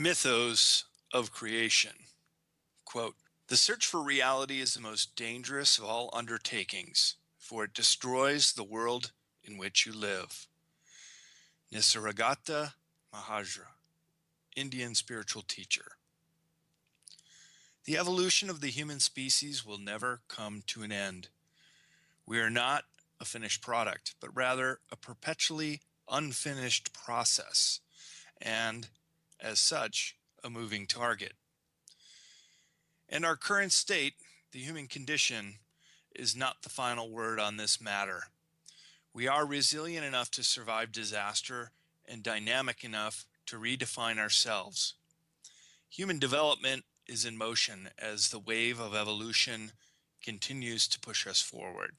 Mythos of Creation. Quote, "The search for reality is the most dangerous of all undertakings, for it destroys the world in which you live." Nisargadatta Maharaja, Indian spiritual teacher. The evolution of the human species will never come to an end. We are not a finished product, but rather a perpetually unfinished process, and as such, a moving target. In our current state, the human condition is not the final word on this matter. We are resilient enough to survive disaster and dynamic enough to redefine ourselves. Human development is in motion as the wave of evolution continues to push us forward.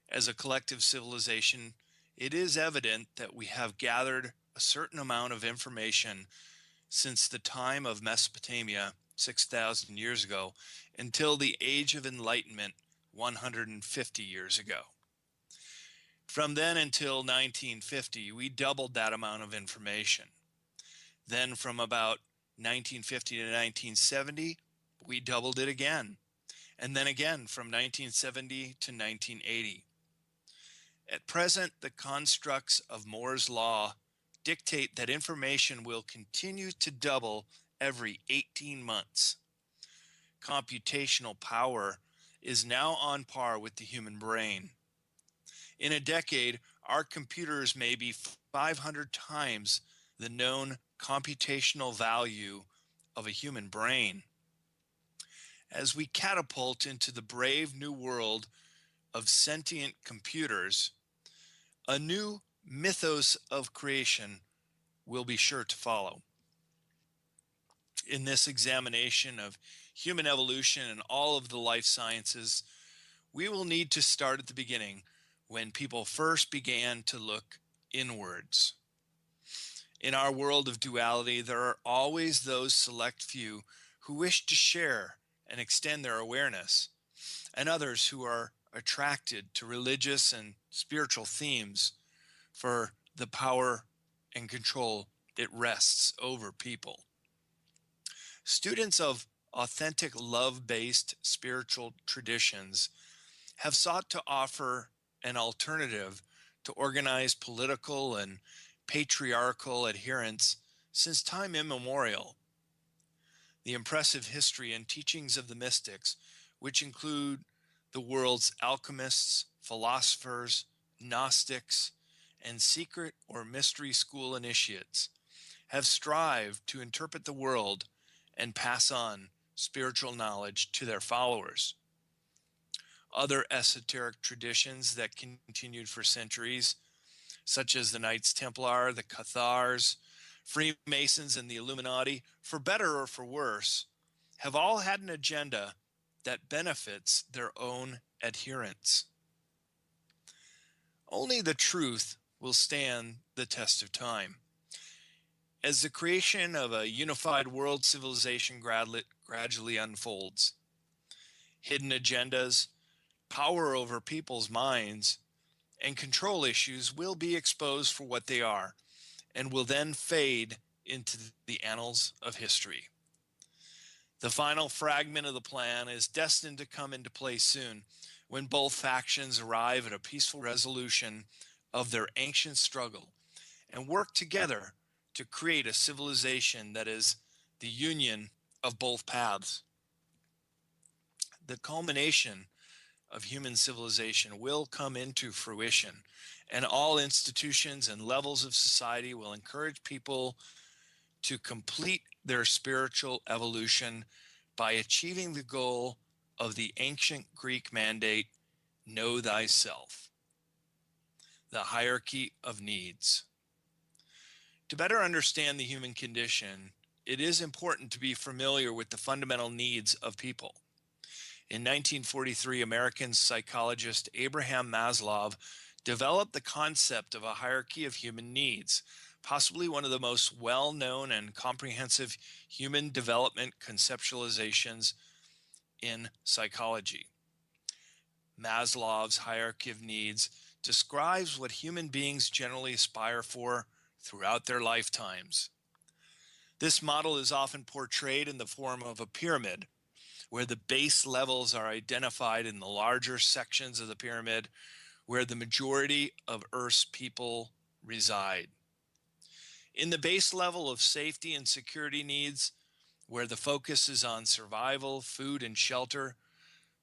As a collective civilization, it is evident that we have gathered a certain amount of information since the time of Mesopotamia 6,000 years ago until the Age of Enlightenment 150 years ago. From then until 1950, we doubled that amount of information. Then from about 1950 to 1970, we doubled it again. And then again from 1970 to 1980. At present, the constructs of Moore's law dictate that information will continue to double every 18 months. Computational power is now on par with the human brain. In a decade, our computers may be 500 times the known computational value of a human brain. As we catapult into the brave new world of sentient computers, a new mythos of creation will be sure to follow. In this examination of human evolution and all of the life sciences, we will need to start at the beginning, when people first began to look inwards. In our world of duality, there are always those select few who wish to share and extend their awareness, and others who are attracted to religious and spiritual themes for the power and control it rests over people. Students of authentic love-based spiritual traditions have sought to offer an alternative to organized political and patriarchal adherence since time immemorial. The impressive history and teachings of the mystics, which include the world's alchemists, philosophers, Gnostics, and secret or mystery school initiates, have strived to interpret the world and pass on spiritual knowledge to their followers. Other esoteric traditions that continued for centuries, such as the Knights Templar, the Cathars, Freemasons, and the Illuminati, for better or for worse, have all had an agenda that benefits their own adherents. Only the truth will stand the test of time. As the creation of a unified world civilization gradually unfolds, hidden agendas, power over people's minds, and control issues will be exposed for what they are and will then fade into the annals of history. The final fragment of the plan is destined to come into play soon, when both factions arrive at a peaceful resolution of their ancient struggle and work together to create a civilization that is the union of both paths. The culmination of human civilization will come into fruition, and all institutions and levels of society will encourage people to complete their spiritual evolution by achieving the goal of the ancient Greek mandate, know thyself, the hierarchy of needs. To better understand the human condition, it is important to be familiar with the fundamental needs of people. In 1943, American psychologist Abraham Maslow developed the concept of a hierarchy of human needs, possibly one of the most well-known and comprehensive human development conceptualizations in psychology. Maslow's hierarchy of needs describes what human beings generally aspire for throughout their lifetimes. This model is often portrayed in the form of a pyramid, where the base levels are identified in the larger sections of the pyramid, where the majority of Earth's people reside. In the base level of safety and security needs, where the focus is on survival, food, and shelter,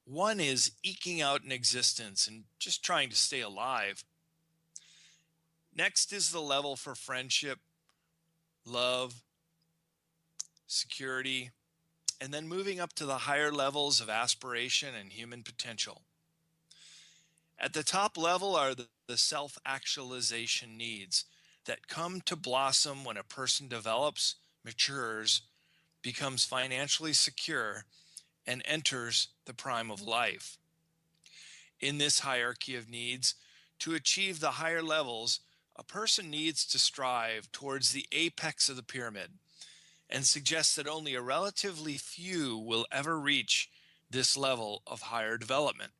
one is eking out an existence and just trying to stay alive. Next is the level for friendship, love, security, and then moving up to the higher levels of aspiration and human potential. At the top level are the self-actualization needs that come to blossom when a person develops, matures, becomes financially secure, and enters the prime of life. In this hierarchy of needs, to achieve the higher levels, a person needs to strive towards the apex of the pyramid, and suggests that only a relatively few will ever reach this level of higher development.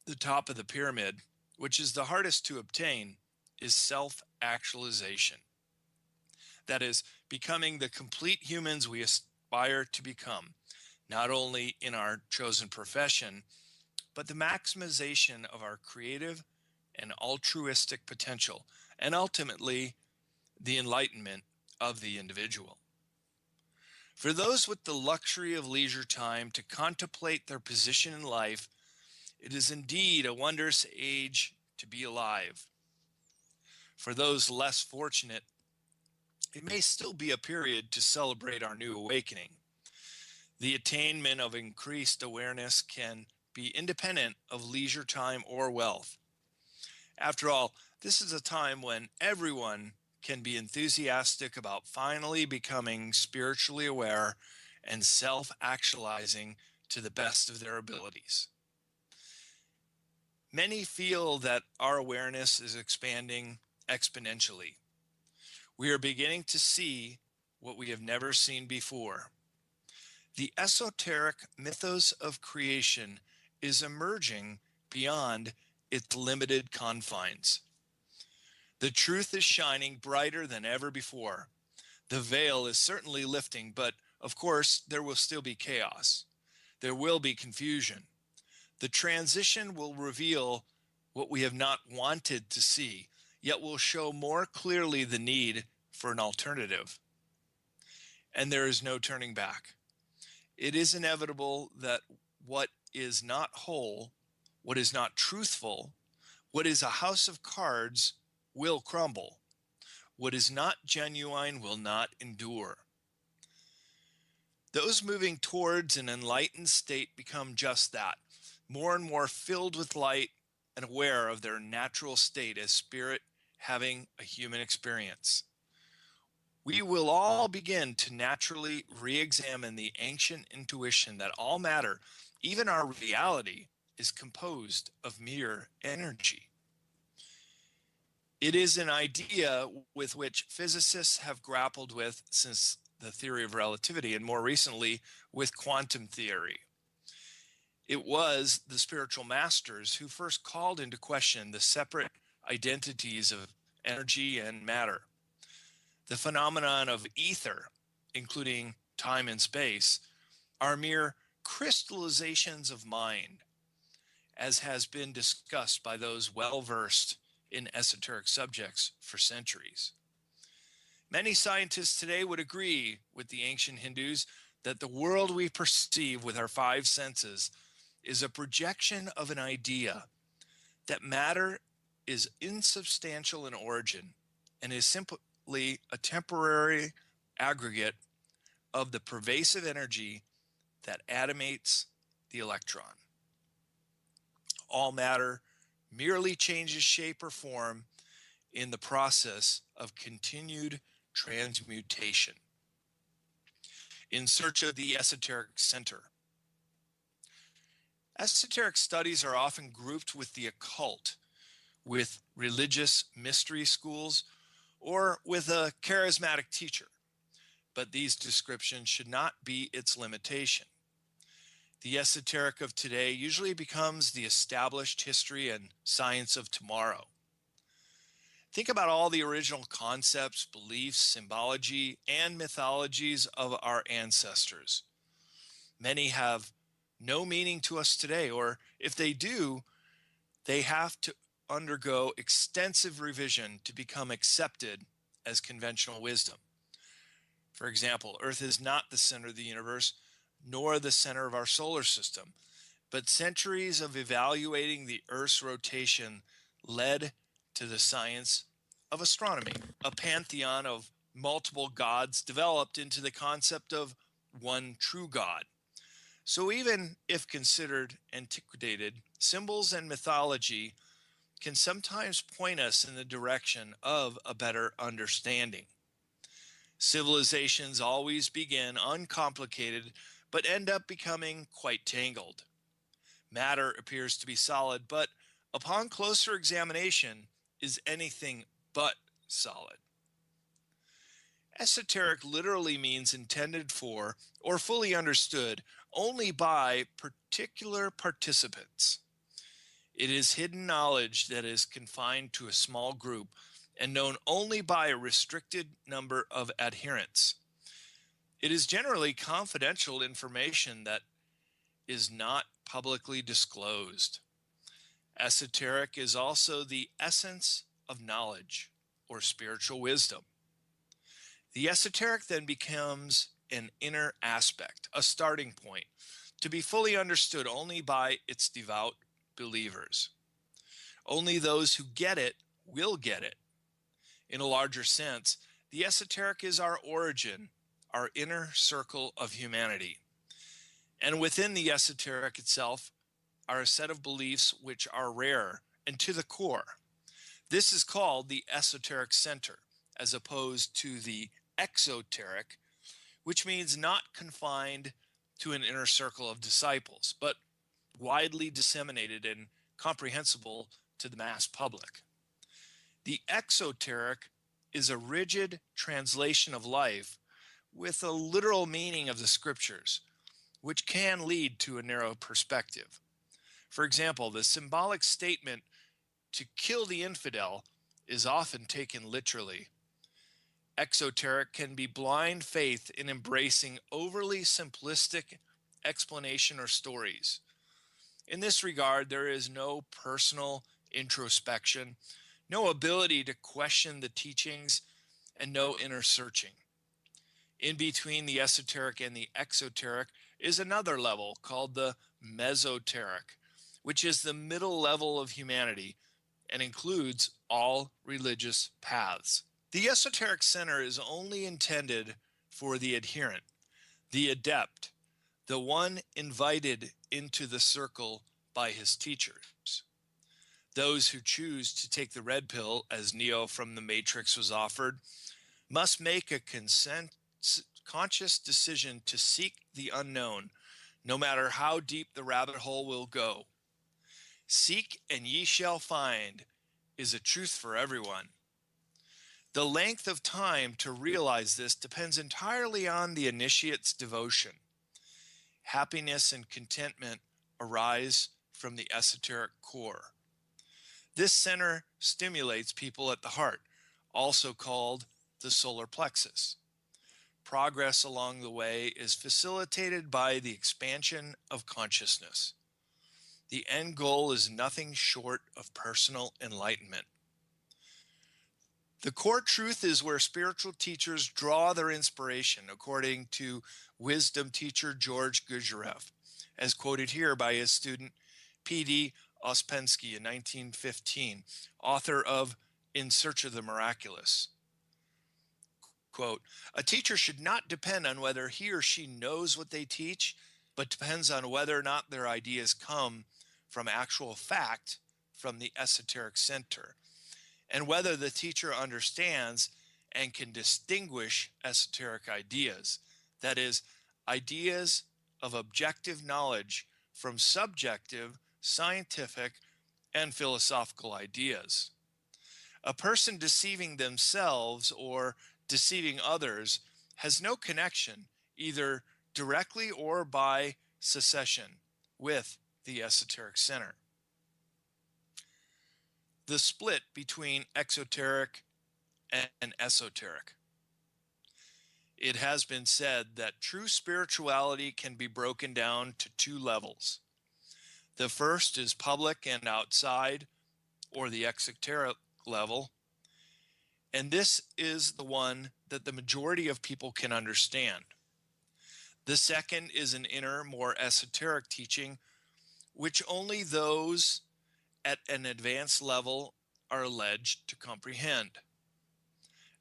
The top of the pyramid, which is the hardest to obtain, is self-actualization. That is, becoming the complete humans we aspire to become, not only in our chosen profession, but the maximization of our creative and altruistic potential, and ultimately, the enlightenment of the individual. For those with the luxury of leisure time to contemplate their position in life, it is indeed a wondrous age to be alive. For those less fortunate, it may still be a period to celebrate our new awakening. The attainment of increased awareness can be independent of leisure time or wealth. After all, this is a time when everyone can be enthusiastic about finally becoming spiritually aware and self-actualizing to the best of their abilities. Many feel that our awareness is expanding exponentially. We are beginning to see what we have never seen before. The esoteric mythos of creation is emerging beyond its limited confines. The truth is shining brighter than ever before. The veil is certainly lifting, but of course, there will still be chaos. There will be confusion. The transition will reveal what we have not wanted to see, yet will show more clearly the need for an alternative. And there is no turning back. It is inevitable that what is not whole, what is not truthful, what is a house of cards will crumble. What is not genuine will not endure. Those moving towards an enlightened state become just that, more and more filled with light and aware of their natural state as spirit having a human experience. We will all begin to naturally re-examine the ancient intuition that all matter, even our reality, is composed of mere energy. It is an idea with which physicists have grappled with since the theory of relativity, and more recently with quantum theory. It was the spiritual masters who first called into question the separate identities of energy and matter. The phenomenon of ether, including time and space, are mere crystallizations of mind, as has been discussed by those well-versed in esoteric subjects for centuries. Many scientists today would agree with the ancient Hindus that the world we perceive with our five senses is a projection of an idea, that matter is insubstantial in origin and is simply a temporary aggregate of the pervasive energy that animates the electron. All matter merely changes shape or form in the process of continued transmutation. In search of the esoteric center. Esoteric studies are often grouped with the occult, with religious mystery schools, or with a charismatic teacher, but these descriptions should not be its limitation. The esoteric of today usually becomes the established history and science of tomorrow. Think about all the original concepts, beliefs, symbology, and mythologies of our ancestors. Many have no meaning to us today, or if they do, they have to undergo extensive revision to become accepted as conventional wisdom. For example, Earth is not the center of the universe, nor the center of our solar system, but centuries of evaluating the Earth's rotation led to the science of astronomy. A pantheon of multiple gods developed into the concept of one true God. So even if considered antiquated, symbols and mythology can sometimes point us in the direction of a better understanding. Civilizations always begin uncomplicated, but end up becoming quite tangled. Matter appears to be solid, but upon closer examination is anything but solid. Esoteric literally means intended for or fully understood only by particular participants. It is hidden knowledge that is confined to a small group and known only by a restricted number of adherents. It is generally confidential information that is not publicly disclosed. Esoteric is also the essence of knowledge or spiritual wisdom. The esoteric then becomes an inner aspect, a starting point, to be fully understood only by its devout believers. Only those who get it will get it. In a larger sense, the esoteric is our origin, our inner circle of humanity. And within the esoteric itself are a set of beliefs which are rare and to the core. This is called the esoteric center, as opposed to the exoteric, which means not confined to an inner circle of disciples, but widely disseminated and comprehensible to the mass public. The exoteric is a rigid translation of life with a literal meaning of the scriptures, which can lead to a narrow perspective. For example, the symbolic statement to kill the infidel is often taken literally. Exoteric can be blind faith in embracing overly simplistic explanation or stories. In this regard, there is no personal introspection, no ability to question the teachings, and no inner searching. In between the esoteric and the exoteric is another level called the mesoteric, which is the middle level of humanity and includes all religious paths. The esoteric center is only intended for the adherent, the adept, the one invited into the circle by his teachers. Those who choose to take the red pill, as Neo from the Matrix was offered, must make a conscious decision to seek the unknown, no matter how deep the rabbit hole will go. Seek and ye shall find is a truth for everyone. The length of time to realize this depends entirely on the initiate's devotion. Happiness and contentment arise from the esoteric core. This center stimulates people at the heart, also called the solar plexus. Progress along the way is facilitated by the expansion of consciousness. The end goal is nothing short of personal enlightenment. The core truth is where spiritual teachers draw their inspiration, according to wisdom teacher George Gurdjieff, as quoted here by his student P.D. Ouspensky in 1915, author of In Search of the Miraculous. Quote, a teacher should not depend on whether he or she knows what they teach, but depends on whether or not their ideas come from actual fact from the esoteric center, and whether the teacher understands and can distinguish esoteric ideas, that is, ideas of objective knowledge from subjective, scientific, and philosophical ideas. A person deceiving themselves or deceiving others has no connection, either directly or by secession, with the esoteric center. the split between exoteric and esoteric. It has been said that true spirituality can be broken down to two levels. The first is public and outside, or the exoteric level, and this is the one that the majority of people can understand. The second is an inner, more esoteric teaching, which only those at an advanced level are alleged to comprehend.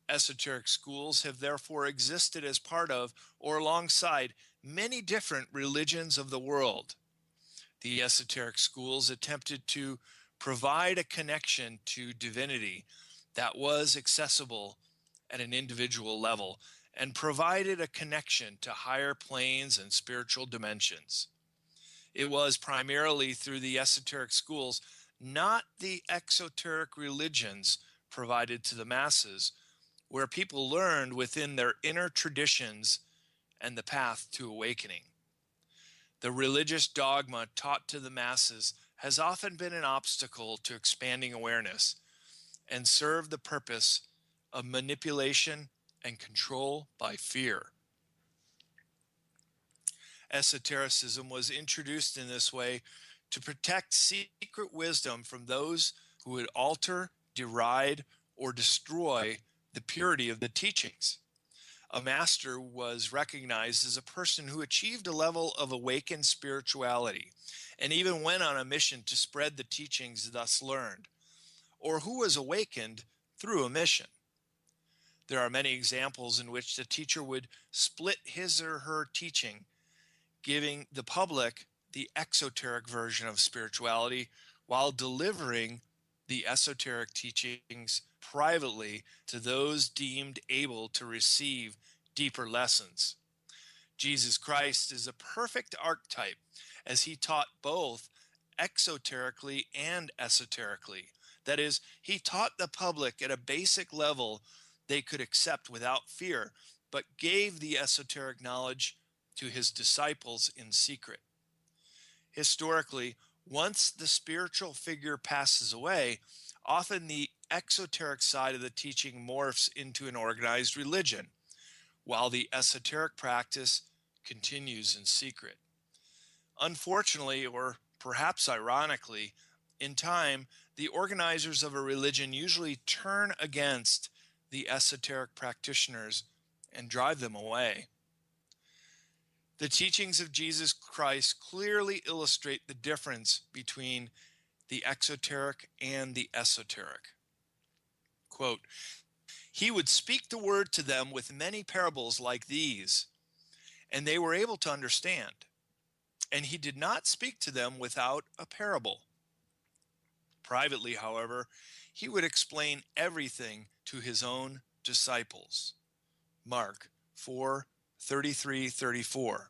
Esoteric schools have therefore existed as part of or alongside many different religions of the world. The esoteric schools attempted to provide a connection to divinity that was accessible at an individual level and provided a connection to higher planes and spiritual dimensions. It was primarily through the esoteric schools, not the exoteric religions provided to the masses, where people learned within their inner traditions and the path to awakening. The religious dogma taught to the masses has often been an obstacle to expanding awareness and served the purpose of manipulation and control by fear. Esotericism was introduced in this way to protect secret wisdom from those who would alter, deride, or destroy the purity of the teachings. A master was recognized as a person who achieved a level of awakened spirituality and even went on a mission to spread the teachings thus learned, or who was awakened through a mission. There are many examples in which the teacher would split his or her teaching, giving the public the exoteric version of spirituality while delivering the esoteric teachings privately to those deemed able to receive deeper lessons. Jesus Christ is a perfect archetype as he taught both exoterically and esoterically. That is, he taught the public at a basic level they could accept without fear, but gave the esoteric knowledge to his disciples in secret. Historically, once the spiritual figure passes away, often the exoteric side of the teaching morphs into an organized religion, while the esoteric practice continues in secret. Unfortunately, or perhaps ironically, in time, the organizers of a religion usually turn against the esoteric practitioners and drive them away. The teachings of Jesus Christ clearly illustrate the difference between the exoteric and the esoteric. Quote, he would speak the word to them with many parables like these, and they were able to understand. And he did not speak to them without a parable. Privately, however, he would explain everything to his own disciples. Mark 4:33-34.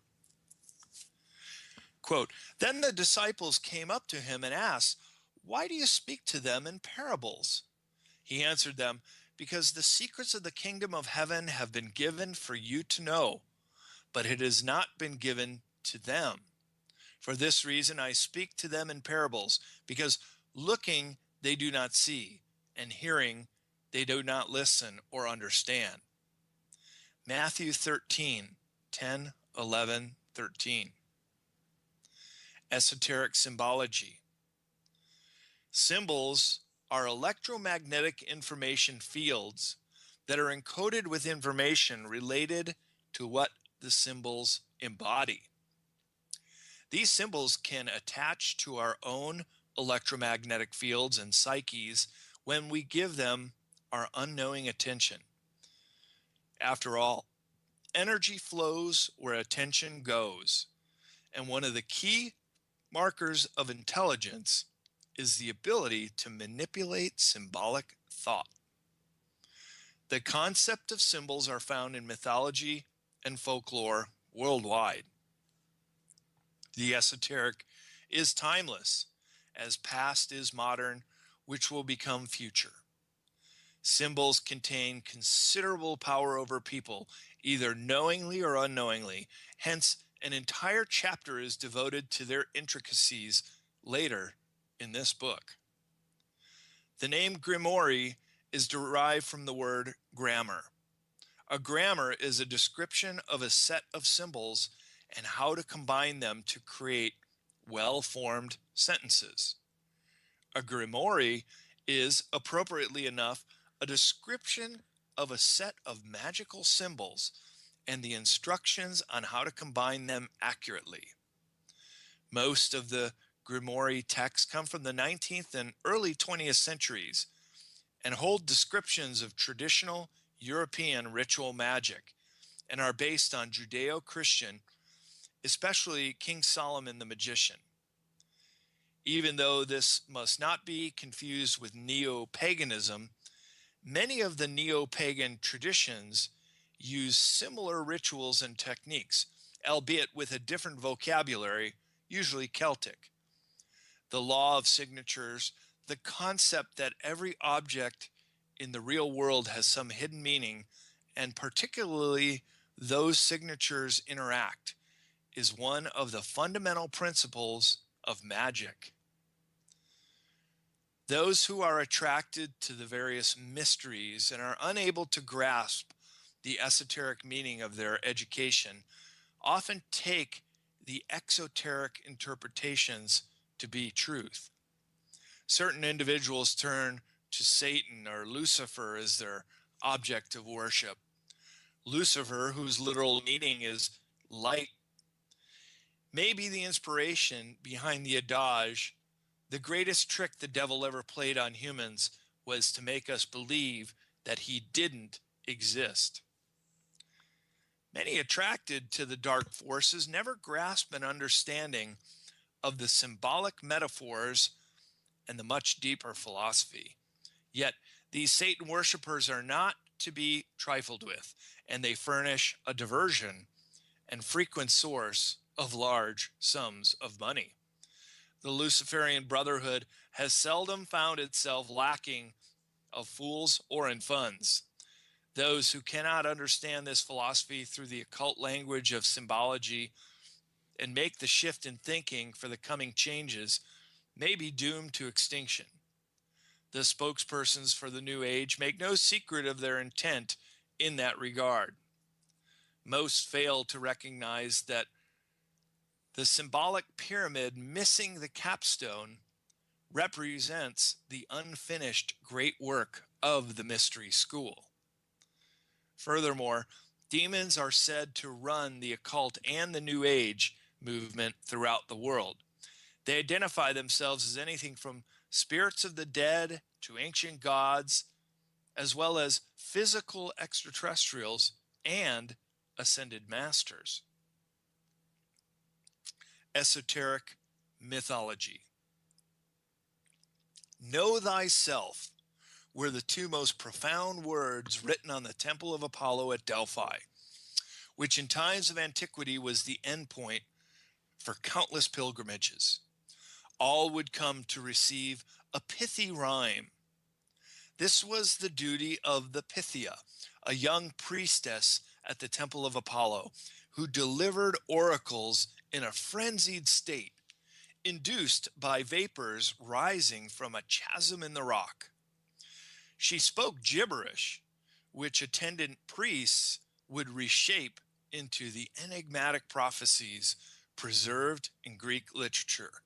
Quote, then the disciples came up to him and asked, why do you speak to them in parables? He answered them, because the secrets of the kingdom of heaven have been given for you to know, but it has not been given to them. For this reason I speak to them in parables, because looking they do not see, and hearing they do not listen or understand. Matthew 13:10, 11, 13. Esoteric symbology. Symbols are electromagnetic information fields that are encoded with information related to what the symbols embody. These symbols can attach to our own electromagnetic fields and psyches when we give them our unknowing attention. After all, energy flows where attention goes, and one of the key markers of intelligence is the ability to manipulate symbolic thought. The concept of symbols are found in mythology and folklore worldwide. The esoteric is timeless, as past is modern, which will become future. Symbols contain considerable power over people, either knowingly or unknowingly. Hence, an entire chapter is devoted to their intricacies later in this book. The name grimoire is derived from the word grammar. A grammar is a description of a set of symbols and how to combine them to create well-formed sentences. A grimoire is, appropriately enough, a description of a set of magical symbols and the instructions on how to combine them accurately. Most of the grimoire texts come from the 19th and early 20th centuries and hold descriptions of traditional European ritual magic and are based on Judeo-Christian, especially King Solomon the magician. Even though this must not be confused with neo-paganism, many of the neo-pagan traditions use similar rituals and techniques, albeit with a different vocabulary, usually Celtic. The law of signatures, the concept that every object in the real world has some hidden meaning, and particularly those signatures interact, is one of the fundamental principles of magic. Those who are attracted to the various mysteries and are unable to grasp the esoteric meaning of their education often take the exoteric interpretations to be truth. Certain individuals turn to Satan or Lucifer as their object of worship. Lucifer, whose literal meaning is light, may be the inspiration behind the adage, "The greatest trick the devil ever played on humans was to make us believe that he didn't exist." Many attracted to the dark forces never grasp an understanding of the symbolic metaphors and the much deeper philosophy. Yet these Satan worshippers are not to be trifled with, and they furnish a diversion and frequent source of large sums of money. The Luciferian Brotherhood has seldom found itself lacking of fools or in funds. Those who cannot understand this philosophy through the occult language of symbology and make the shift in thinking for the coming changes may be doomed to extinction. The spokespersons for the New Age make no secret of their intent in that regard. Most fail to recognize that the symbolic pyramid missing the capstone represents the unfinished great work of the mystery school. Furthermore, demons are said to run the occult and the New Age movement throughout the world. They identify themselves as anything from spirits of the dead to ancient gods, as well as physical extraterrestrials and ascended masters. Esoteric mythology. Know thyself were the two most profound words written on the Temple of Apollo at Delphi, which in times of antiquity was the endpoint for countless pilgrimages. All would come to receive a pithy rhyme. This was the duty of the Pythia, a young priestess at the Temple of Apollo, who delivered oracles in a frenzied state, induced by vapors rising from a chasm in the rock. She spoke gibberish, which attendant priests would reshape into the enigmatic prophecies preserved in Greek literature.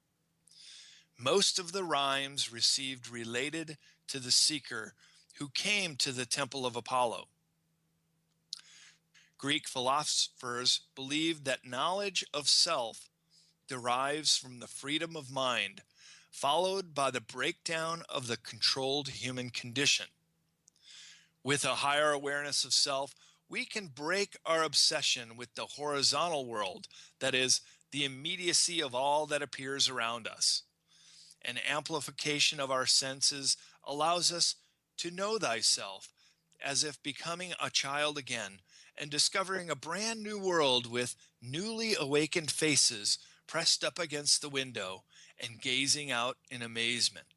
Most of the rhymes received related to the seeker who came to the Temple of Apollo. Greek philosophers believed that knowledge of self derives from the freedom of mind, followed by the breakdown of the controlled human condition. With a higher awareness of self, we can break our obsession with the horizontal world, that is, the immediacy of all that appears around us. An amplification of our senses allows us to know thyself, as if becoming a child again and discovering a brand new world with newly awakened faces pressed up against the window and gazing out in amazement.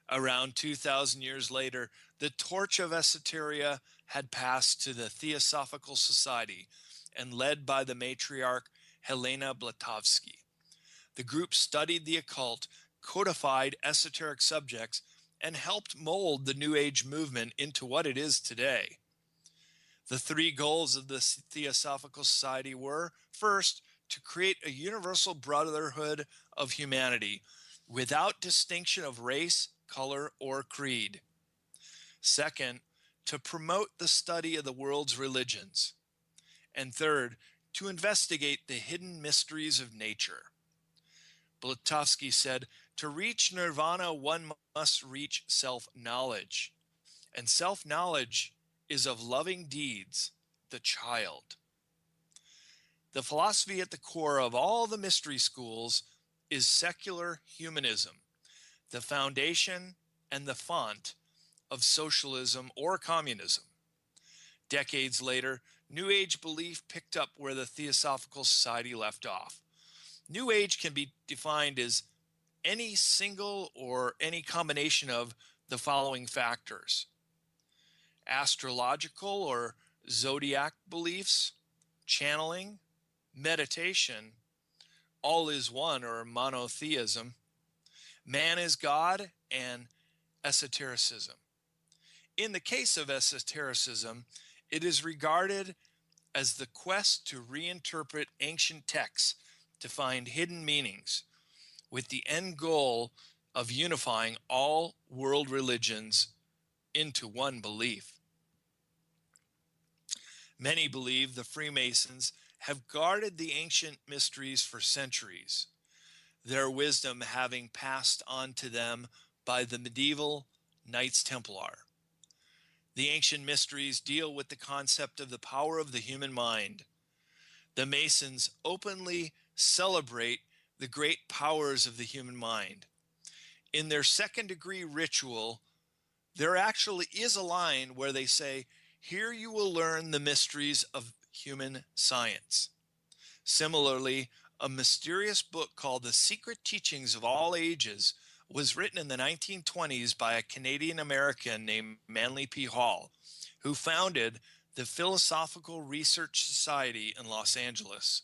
Around 2,000 years later, the torch of esoteria had passed to the Theosophical Society and led by the matriarch Helena Blavatsky. The group studied the occult codified esoteric subjects and helped mold the New Age movement into what it is today. The three goals of the Theosophical Society were, first, to create a universal brotherhood of humanity without distinction of race, color, or creed. Second, to promote the study of the world's religions. And third, to investigate the hidden mysteries of nature. Blavatsky said, to reach nirvana, one must reach self-knowledge. And self-knowledge is of loving deeds, the child. The philosophy at the core of all the mystery schools is secular humanism, the foundation and the font of socialism or communism. Decades later, New Age belief picked up where the Theosophical Society left off. New Age can be defined as any single or any combination of the following factors: astrological or zodiac beliefs, channeling, meditation, all is one or monotheism, man is God, and esotericism. In the case of esotericism, it is regarded as the quest to reinterpret ancient texts to find hidden meanings, with the end goal of unifying all world religions into one belief. Many believe the Freemasons have guarded the ancient mysteries for centuries, their wisdom having passed on to them by the medieval Knights Templar. The ancient mysteries deal with the concept of the power of the human mind. The Masons openly celebrate the great powers of the human mind. In their second-degree ritual, there actually is a line where they say, "Here you will learn the mysteries of human science." Similarly, a mysterious book called The Secret Teachings of All Ages was written in the 1920s by a Canadian-American named Manly P. Hall, who founded the Philosophical Research Society in Los Angeles.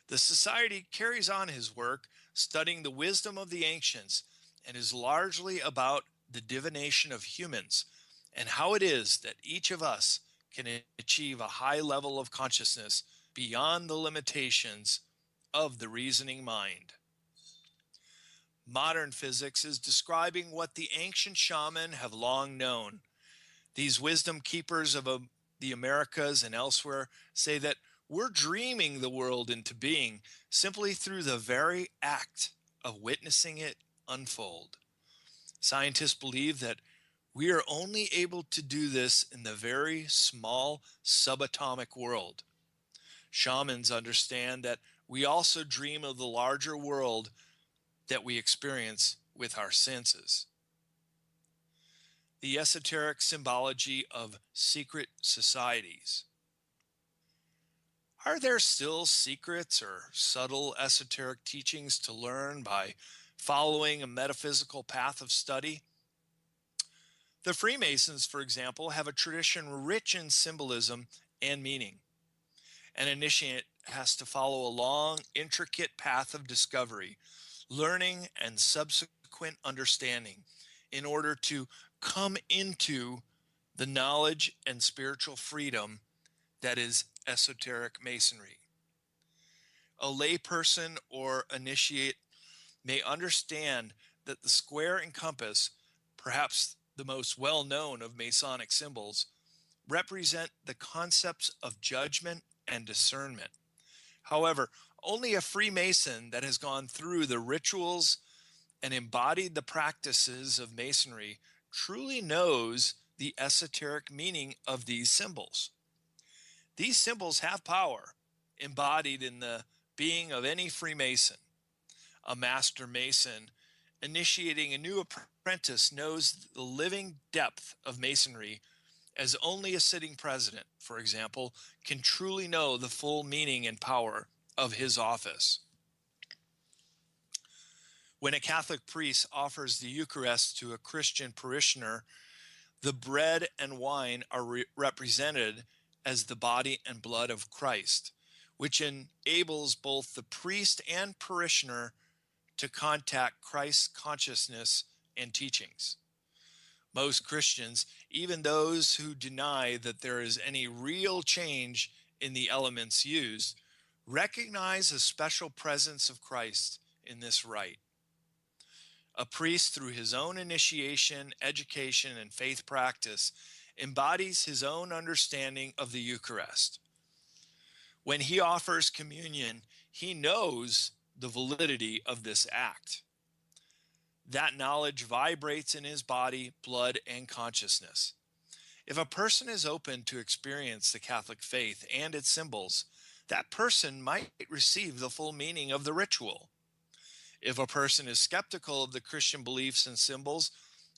The society carries on his work studying the wisdom of the ancients and is largely about the divination of humans and how it is that each of us can achieve a high level of consciousness beyond the limitations of the reasoning mind. Modern physics is describing what the ancient shaman have long known. These wisdom keepers of the Americas and elsewhere say that we're dreaming the world into being simply through the very act of witnessing it unfold. Scientists believe that we are only able to do this in the very small subatomic world. Shamans understand that we also dream of the larger world that we experience with our senses. The esoteric symbology of secret societies. Are there still secrets or subtle esoteric teachings to learn by following a metaphysical path of study? The Freemasons, for example, have a tradition rich in symbolism and meaning. An initiate has to follow a long, intricate path of discovery, learning, and subsequent understanding in order to come into the knowledge and spiritual freedom that is esoteric masonry. A layperson or initiate may understand that the square and compass, perhaps the most well-known of Masonic symbols, represent the concepts of judgment and discernment. However, only a Freemason that has gone through the rituals and embodied the practices of Masonry truly knows the esoteric meaning of these symbols. These symbols have power embodied in the being of any Freemason. A master Mason initiating a new apprentice knows the living depth of Masonry as only a sitting president, for example, can truly know the full meaning and power of his office. When a Catholic priest offers the Eucharist to a Christian parishioner, the bread and wine are represented as the body and blood of Christ, which enables both the priest and parishioner to contact Christ's consciousness and teachings. Most Christians, even those who deny that there is any real change in the elements used, recognize a special presence of Christ in this rite. A priest, through his own initiation, education, and faith practice, embodies his own understanding of the Eucharist. When he offers communion, he knows the validity of this act. That knowledge vibrates in his body, blood, and consciousness. If a person is open to experience the Catholic faith and its symbols, that person might receive the full meaning of the ritual. If a person is skeptical of the Christian beliefs and symbols,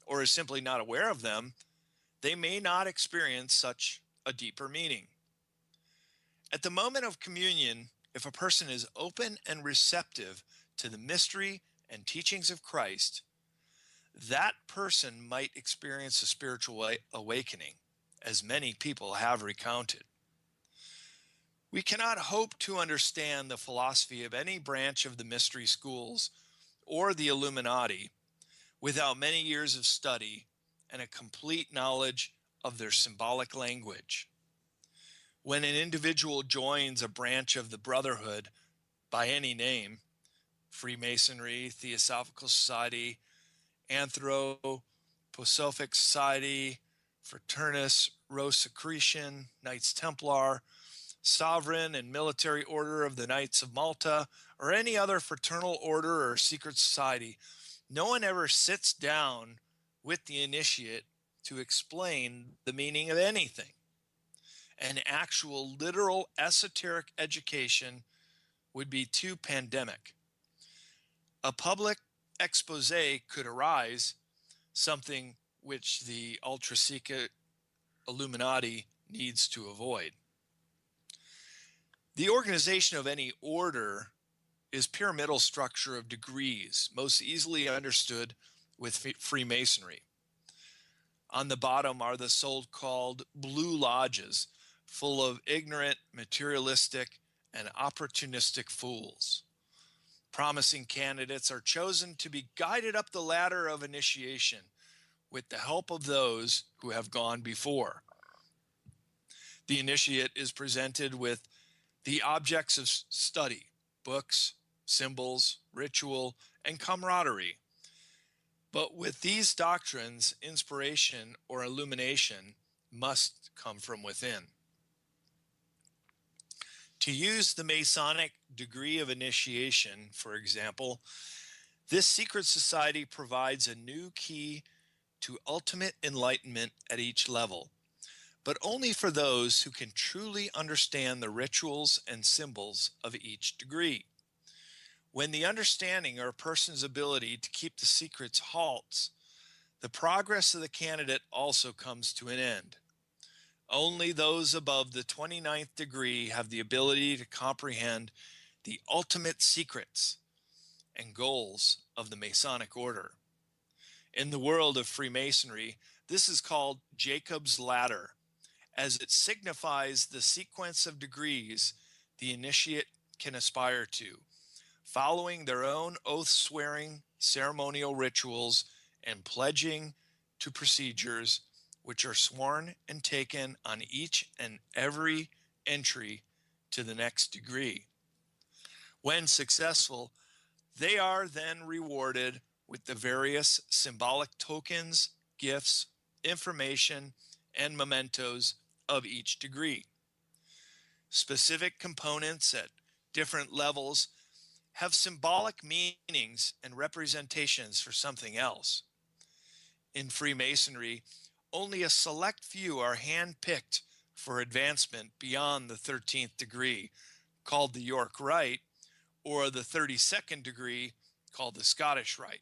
or is simply not aware of them, they may not experience such a deeper meaning. At the moment of communion, if a person is open and receptive to the mystery and teachings of Christ, that person might experience a spiritual awakening, as many people have recounted. We cannot hope to understand the philosophy of any branch of the mystery schools or the Illuminati without many years of study and a complete knowledge of their symbolic language. When an individual joins a branch of the Brotherhood by any name, Freemasonry, Theosophical Society, Anthroposophic Society, Fraternus Rosicrucian, Knights Templar, Sovereign and Military Order of the Knights of Malta, or any other fraternal order or secret society, no one ever sits down with the initiate to explain the meaning of anything. An actual literal esoteric education would be too pandemic. A public expose could arise, something which the ultra-secret Illuminati needs to avoid. The organization of any order is pyramidal structure of degrees, most easily understood with Freemasonry. On the bottom are the so-called blue lodges, full of ignorant, materialistic, and opportunistic fools. Promising candidates are chosen to be guided up the ladder of initiation with the help of those who have gone before. The initiate is presented with the objects of study, books, symbols, ritual, and camaraderie. But with these doctrines, inspiration or illumination must come from within. To use the Masonic degree of initiation, for example, this secret society provides a new key to ultimate enlightenment at each level, but only for those who can truly understand the rituals and symbols of each degree. When the understanding or a person's ability to keep the secrets halts, the progress of the candidate also comes to an end. Only those above the 29th degree have the ability to comprehend the ultimate secrets and goals of the Masonic order. In the world of Freemasonry, this is called Jacob's Ladder, as it signifies the sequence of degrees the initiate can aspire to, following their own oath-swearing ceremonial rituals and pledging to procedures which are sworn and taken on each and every entry to the next degree. When successful, they are then rewarded with the various symbolic tokens, gifts, information, and mementos of each degree. Specific components at different levels have symbolic meanings and representations for something else. In Freemasonry, only a select few are handpicked for advancement beyond the 13th degree, called the York Rite, or the 32nd degree, called the Scottish Rite.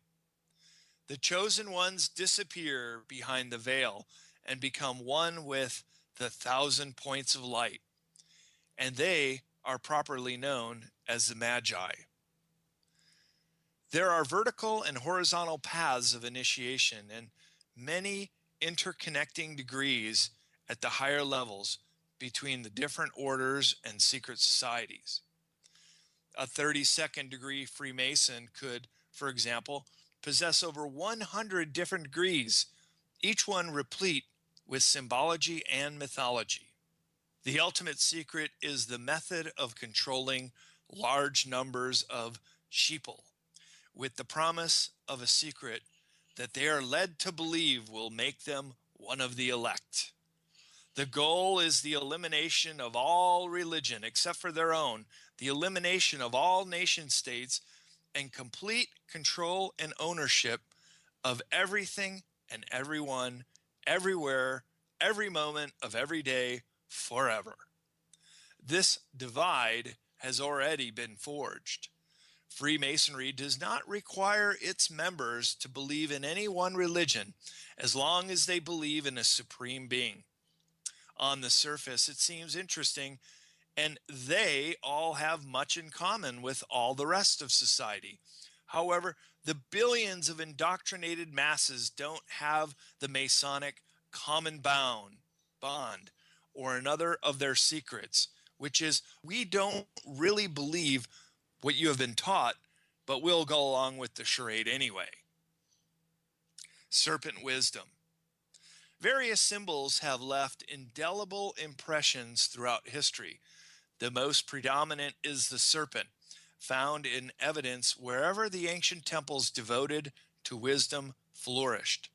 The chosen ones disappear behind the veil and become one with the 1,000 points of light, and they are properly known as the Magi. There are vertical and horizontal paths of initiation and many interconnecting degrees at the higher levels between the different orders and secret societies. A 32nd degree Freemason could, for example, possess over 100 different degrees, each one replete with symbology and mythology. The ultimate secret is the method of controlling large numbers of sheeple, with the promise of a secret that they are led to believe will make them one of the elect. The goal is the elimination of all religion except for their own, the elimination of all nation states, and complete control and ownership of everything and everyone, everywhere, every moment of every day, forever. This divide has already been forged. Freemasonry does not require its members to believe in any one religion as long as they believe in a supreme being. On the surface, it seems interesting, and they all have much in common with all the rest of society. However, the billions of indoctrinated masses don't have the Masonic common bond, or another of their secrets, which is we don't really believe what you have been taught, but we'll go along with the charade anyway. Serpent wisdom. Various symbols have left indelible impressions throughout history. The most predominant is the serpent, found in evidence wherever the ancient temples devoted to wisdom flourished.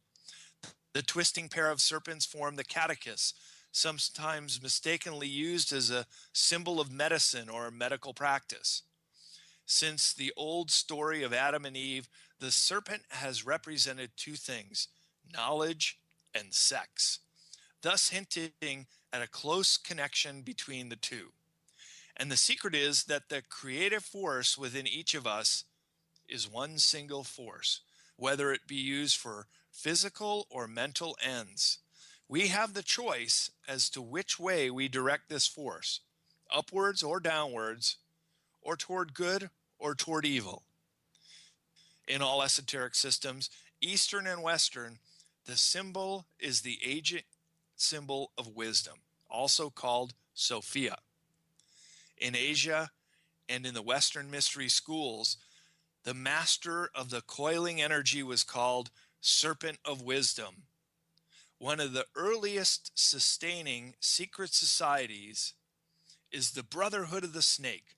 The twisting pair of serpents form the catechus, sometimes mistakenly used as a symbol of medicine or medical practice. Since the old story of Adam and Eve, the serpent has represented two things: knowledge and sex, thus hinting at a close connection between the two. And the secret is that the creative force within each of us is one single force, whether it be used for physical or mental ends. We have the choice as to which way we direct this force, upwards or downwards, or toward good or toward evil. In all esoteric systems, Eastern and Western, the symbol is the agent symbol of wisdom, also called Sophia. In Asia and in the Western mystery schools, the master of the coiling energy was called Serpent of Wisdom. One of the earliest sustaining secret societies is the Brotherhood of the Snake,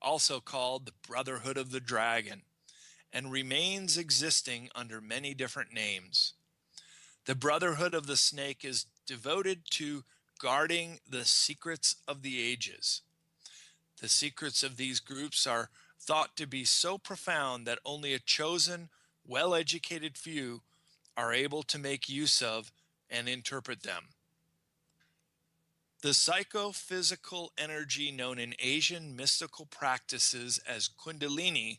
also called the Brotherhood of the Dragon, and remains existing under many different names. The Brotherhood of the Snake is devoted to guarding the secrets of the ages. The secrets of these groups are thought to be so profound that only a chosen, well-educated few are able to make use of and interpret them. The psychophysical energy known in Asian mystical practices as Kundalini,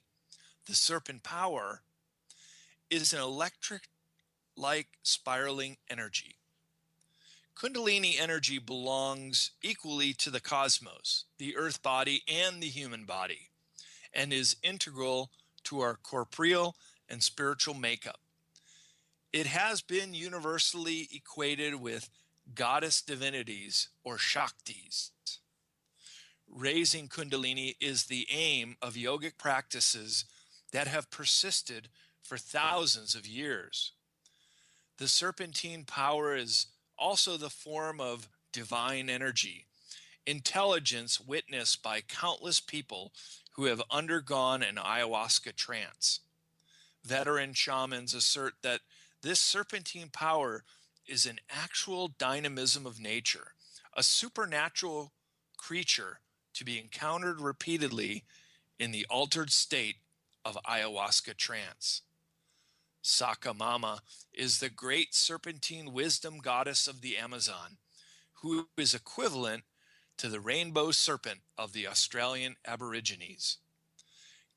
the serpent power, is an electric-like spiraling energy. Kundalini energy belongs equally to the cosmos, the earth body, and the human body, and is integral to our corporeal and spiritual makeup. It has been universally equated with goddess divinities or Shaktis. Raising Kundalini is the aim of yogic practices that have persisted for thousands of years. The serpentine power is also the form of divine energy, intelligence witnessed by countless people who have undergone an ayahuasca trance. Veteran shamans assert that this serpentine power is an actual dynamism of nature, a supernatural creature to be encountered repeatedly in the altered state of ayahuasca trance. Sakamama is the great serpentine wisdom goddess of the Amazon, who is equivalent to the rainbow serpent of the Australian Aborigines.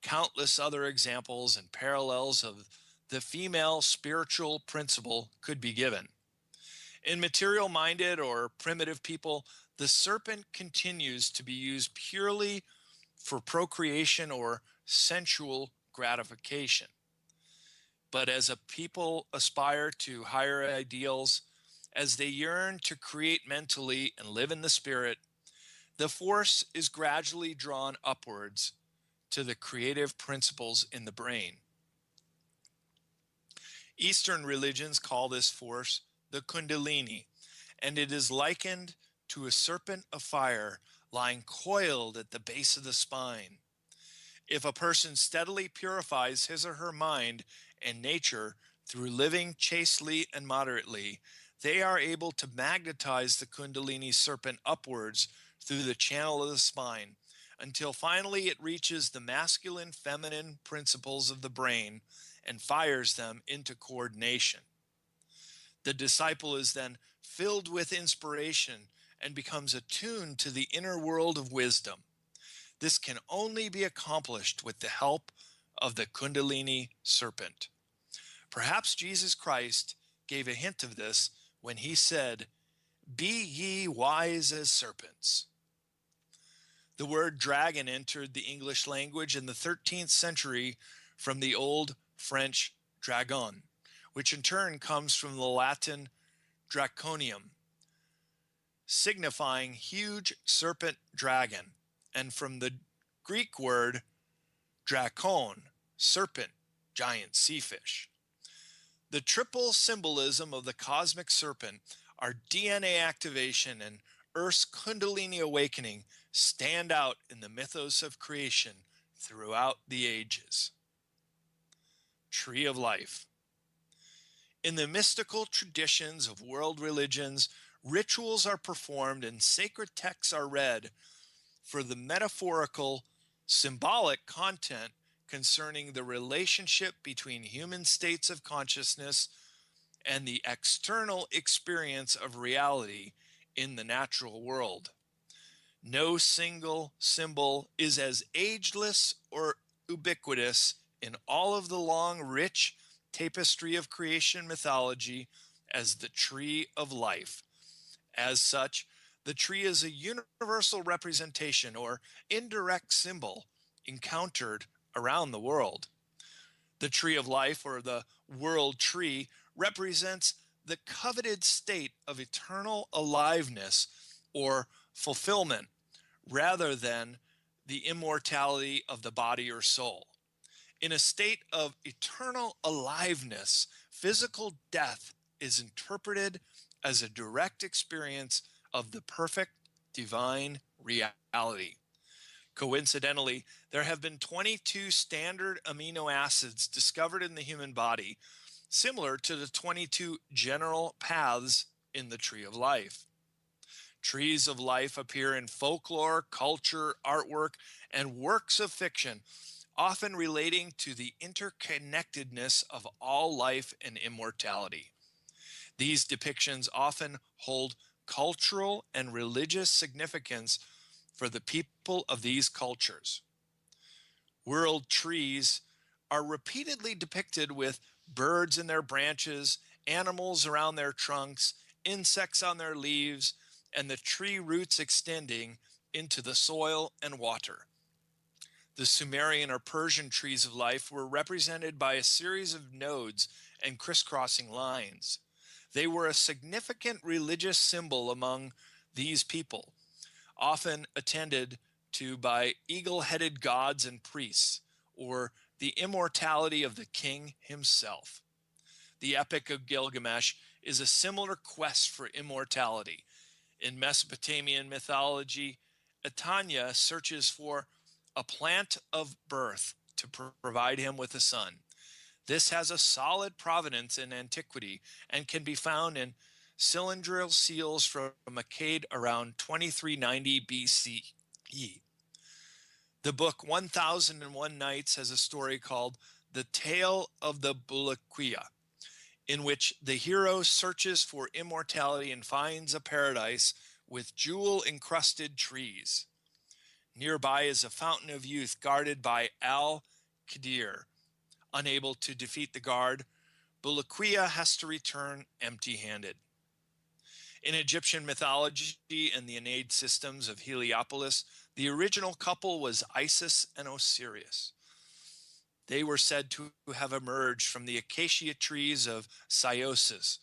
Countless other examples and parallels of the female spiritual principle could be given. In material-minded or primitive people, the serpent continues to be used purely for procreation or sensual gratification. But as a people aspire to higher ideals, as they yearn to create mentally and live in the spirit, the force is gradually drawn upwards to the creative principles in the brain. Eastern religions call this force the Kundalini, and it is likened to a serpent of fire lying coiled at the base of the spine. If a person steadily purifies his or her mind and nature through living chastely and moderately, they are able to magnetize the Kundalini serpent upwards through the channel of the spine until finally it reaches the masculine feminine principles of the brain and fires them into coordination. The disciple is then filled with inspiration and becomes attuned to the inner world of wisdom. This can only be accomplished with the help of the Kundalini serpent. Perhaps Jesus Christ gave a hint of this when he said, "Be ye wise as serpents." The word dragon entered the English language in the 13th century from the Old French dragon, which in turn comes from the Latin draconium, signifying huge serpent dragon, and from the Greek word drakon, serpent, giant sea fish. The triple symbolism of the cosmic serpent, our DNA activation, and Earth's Kundalini awakening stand out in the mythos of creation throughout the ages. Tree of Life. In the mystical traditions of world religions, rituals are performed and sacred texts are read for the metaphorical, symbolic content concerning the relationship between human states of consciousness and the external experience of reality in the natural world. No single symbol is as ageless or ubiquitous in all of the long, rich tapestry of creation mythology as the Tree of Life. As such, the tree is a universal representation or indirect symbol encountered around the world. The Tree of Life, or the world tree, represents the coveted state of eternal aliveness or fulfillment rather than the immortality of the body or soul. In a state of eternal aliveness, physical death is interpreted as a direct experience of the perfect divine reality. Coincidentally, there have been 22 standard amino acids discovered in the human body, similar to the 22 general paths in the Tree of Life. Trees of life appear in folklore, culture, artwork, and works of fiction, often relating to the interconnectedness of all life and immortality. These depictions often hold cultural and religious significance for the people of these cultures. World trees are repeatedly depicted with birds in their branches, animals around their trunks, insects on their leaves, and the tree roots extending into the soil and water. The Sumerian or Persian trees of life were represented by a series of nodes and crisscrossing lines. They were a significant religious symbol among these people, often attended to by eagle-headed gods and priests, or the immortality of the king himself. The Epic of Gilgamesh is a similar quest for immortality. In Mesopotamian mythology, Etanya searches for a plant of birth to provide him with a son. This has a solid provenance in antiquity and can be found in cylindrical seals from Akkad around 2390 BCE. The book 1001 Nights has a story called The Tale of the Bulaquia, in which the hero searches for immortality and finds a paradise with jewel-encrusted trees. Nearby is a fountain of youth guarded by Al-Qadir. Unable to defeat the guard, Bulaquia has to return empty-handed. In Egyptian mythology and the Ennead systems of Heliopolis, the original couple was Isis and Osiris. They were said to have emerged from the acacia trees of Syosis,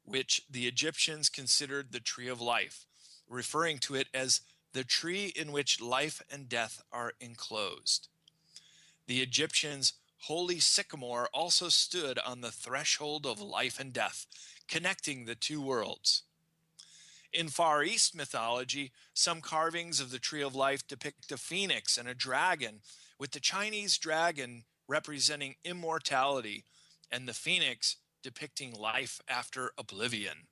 which the Egyptians considered the tree of life, referring to it as the tree in which life and death are enclosed. The Egyptians holy sycamore also stood on the threshold of life and death, connecting the two worlds. In Far East mythology, some carvings of the Tree of Life depict a phoenix and a dragon, with the Chinese dragon representing immortality and the phoenix depicting life after oblivion.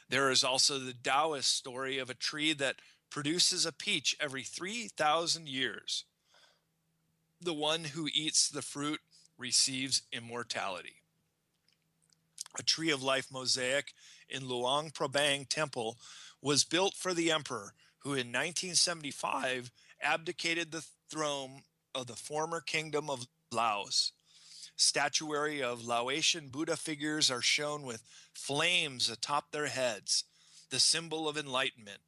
There is also the Taoist story of a tree that produces a peach every 3,000 years. The one who eats the fruit receives immortality. A Tree of Life mosaic in Luang Prabang Temple was built for the emperor, who in 1975 abdicated the throne of the former kingdom of Laos. Statuary of Laotian Buddha figures are shown with flames atop their heads, the symbol of enlightenment,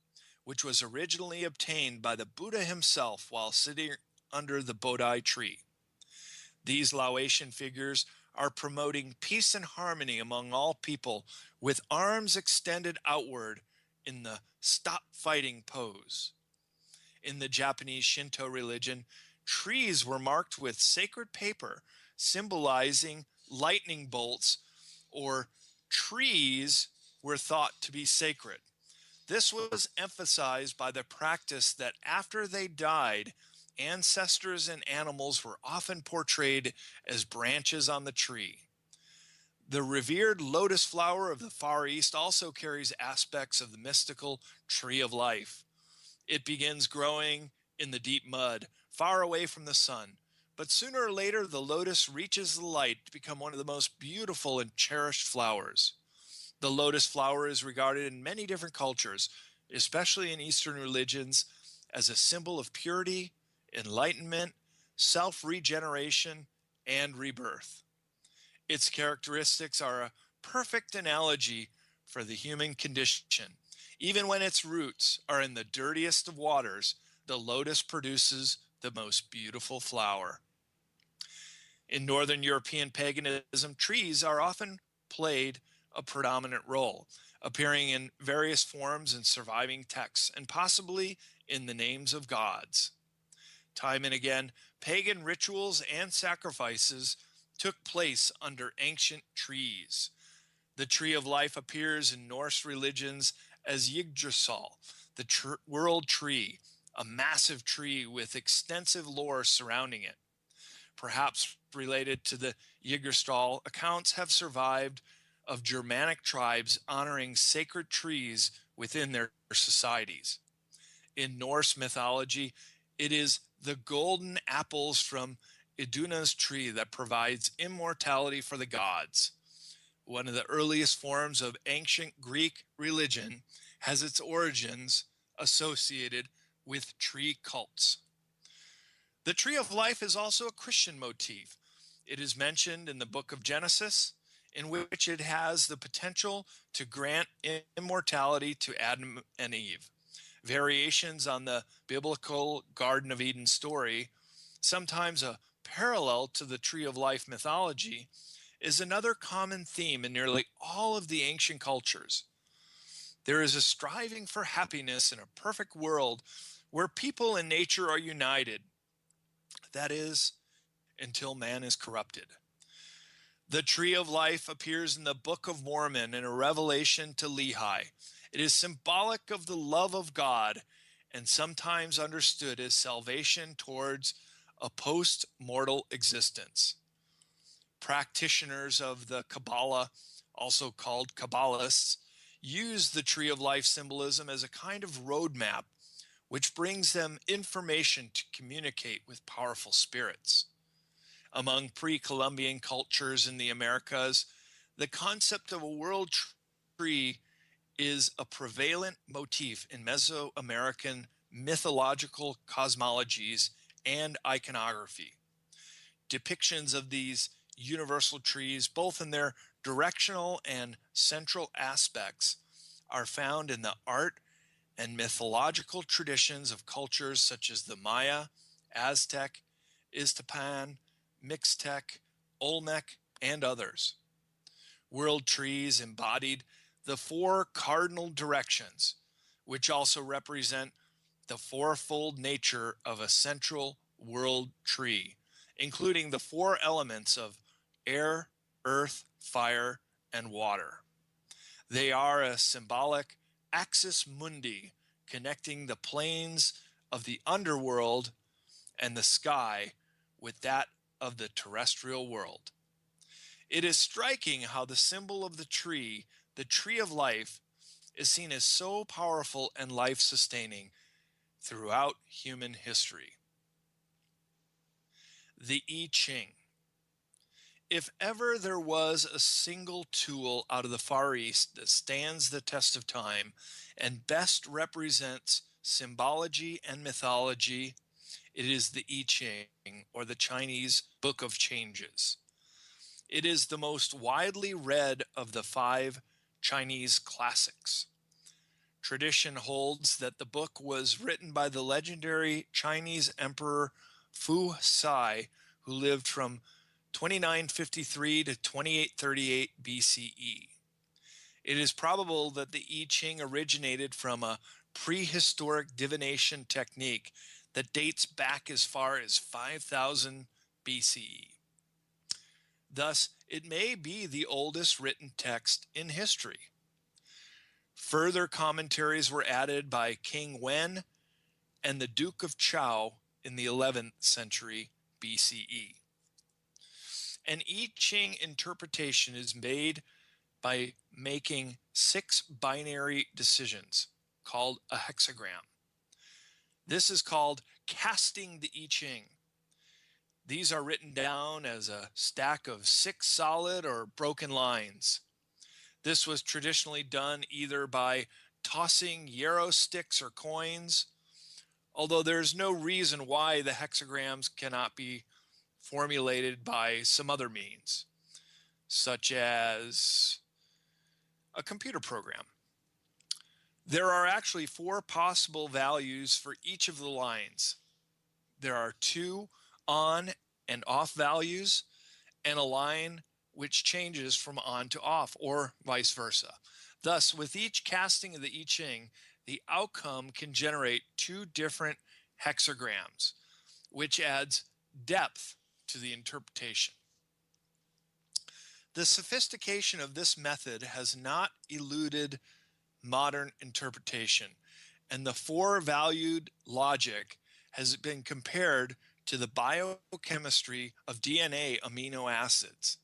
which was originally obtained by the Buddha himself while sitting under the Bodhi tree. These Laotian figures are promoting peace and harmony among all people, with arms extended outward in the stop fighting pose. In the Japanese Shinto religion, trees were marked with sacred paper symbolizing lightning bolts, or trees were thought to be sacred. This was emphasized by the practice that after they died, ancestors and animals were often portrayed as branches on the tree. The revered lotus flower of the Far East also carries aspects of the mystical Tree of Life. It begins growing in the deep mud, far away from the sun. But sooner or later, the lotus reaches the light to become one of the most beautiful and cherished flowers. The lotus flower is regarded in many different cultures, especially in Eastern religions, as a symbol of purity, enlightenment, self-regeneration, and rebirth. Its characteristics are a perfect analogy for the human condition. Even when its roots are in the dirtiest of waters, the lotus produces the most beautiful flower. In Northern European paganism, trees are often played a predominant role, appearing in various forms in surviving texts and possibly in the names of gods. Time and again, pagan rituals and sacrifices took place under ancient trees. The Tree of Life appears in Norse religions as Yggdrasil, the world tree, a massive tree with extensive lore surrounding it. Perhaps related to the Yggdrasil, accounts have survived of Germanic tribes honoring sacred trees within their societies. In Norse mythology, it is the golden apples from Iduna's tree that provides immortality for the gods. One of the earliest forms of ancient Greek religion has its origins associated with tree cults. The Tree of Life is also a Christian motif. It is mentioned in the book of Genesis, in which it has the potential to grant immortality to Adam and Eve. Variations on the biblical Garden of Eden story, sometimes a parallel to the Tree of Life mythology, is another common theme in nearly all of the ancient cultures. There is a striving for happiness in a perfect world where people and nature are united. That is, until man is corrupted. The Tree of Life appears in the Book of Mormon in a revelation to Lehi. It is symbolic of the love of God and sometimes understood as salvation towards a post-mortal existence. Practitioners of the Kabbalah, also called Kabbalists, use the Tree of Life symbolism as a kind of roadmap which brings them information to communicate with powerful spirits. Among pre-Columbian cultures in the Americas, the concept of a world tree is a prevalent motif in Mesoamerican mythological cosmologies and iconography. Depictions of these universal trees, both in their directional and central aspects, are found in the art and mythological traditions of cultures such as the Maya, Aztec, Iztapan, Mixtec, Olmec, and others. World trees embodied the four cardinal directions, which also represent the fourfold nature of a central world tree, including the four elements of air, earth, fire, and water. They are a symbolic axis mundi connecting the planes of the underworld and the sky with that of the terrestrial world. It is striking how the symbol of the tree of life, is seen as so powerful and life-sustaining throughout human history. The I Ching. If ever there was a single tool out of the Far East that stands the test of time and best represents symbology and mythology, it is the I Ching, or the Chinese Book of Changes. It is the most widely read of the 5 Chinese classics. Tradition holds that the book was written by the legendary Chinese Emperor Fu Sai, who lived from 2953 to 2838 BCE. It is probable that the I Ching originated from a prehistoric divination technique that dates back as far as 5000 BCE. Thus, it may be the oldest written text in history. Further commentaries were added by King Wen and the Duke of Chao in the 11th century BCE. An I Ching interpretation is made by making 6 binary decisions, called a hexagram. This is called casting the I Ching. These are written down as a stack of 6 solid or broken lines. This was traditionally done either by tossing yarrow sticks or coins, although there's no reason why the hexagrams cannot be formulated by some other means, such as a computer program. There are actually 4 possible values for each of the lines. There are 2 on and off values, and a line which changes from on to off, or vice versa. Thus, with each casting of the I Ching, the outcome can generate 2 different hexagrams, which adds depth to the interpretation. The sophistication of this method has not eluded modern interpretation, and the 4-valued logic has been compared to the biochemistry of DNA amino acids.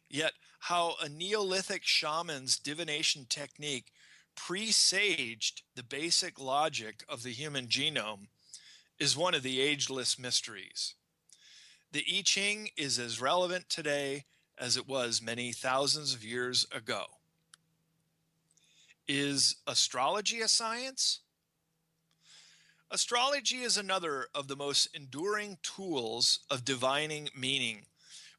Yet, how a Neolithic shaman's divination technique presaged the basic logic of the human genome is one of the ageless mysteries. The I Ching is as relevant today as it was many thousands of years ago. Is astrology a science? Astrology is another of the most enduring tools of divining meaning,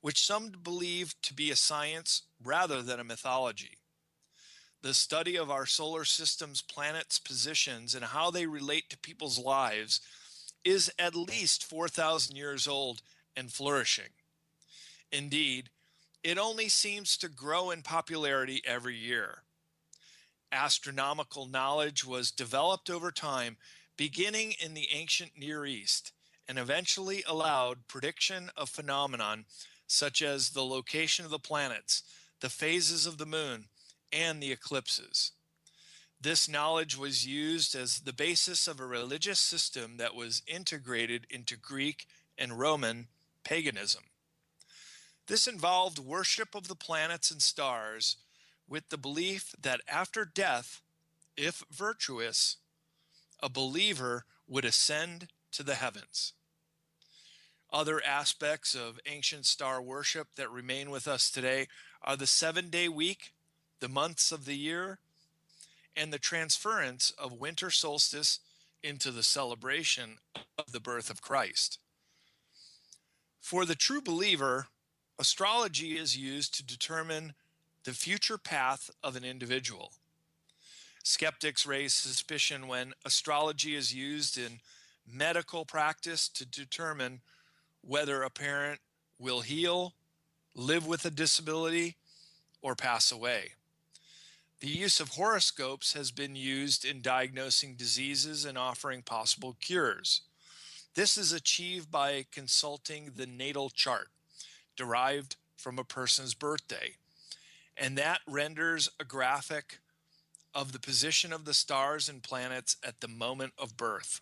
which some believe to be a science rather than a mythology. The study of our solar system's planets' positions and how they relate to people's lives is at least 4,000 years old and flourishing. Indeed, it only seems to grow in popularity every year. Astronomical knowledge was developed over time, beginning in the ancient Near East, and eventually allowed prediction of phenomenon such as the location of the planets, the phases of the moon, and the eclipses. This knowledge was used as the basis of a religious system that was integrated into Greek and Roman paganism. This involved worship of the planets and stars with the belief that after death, if virtuous, a believer would ascend to the heavens. Other aspects of ancient star worship that remain with us today are the 7-day week, the months of the year, and the transference of winter solstice into the celebration of the birth of Christ. For the true believer, astrology is used to determine the future path of an individual. Skeptics raise suspicion when astrology is used in medical practice to determine whether a parent will heal, live with a disability, or pass away. The use of horoscopes has been used in diagnosing diseases and offering possible cures. This is achieved by consulting the natal chart derived from a person's birthday, and that renders a graphic of the position of the stars and planets at the moment of birth.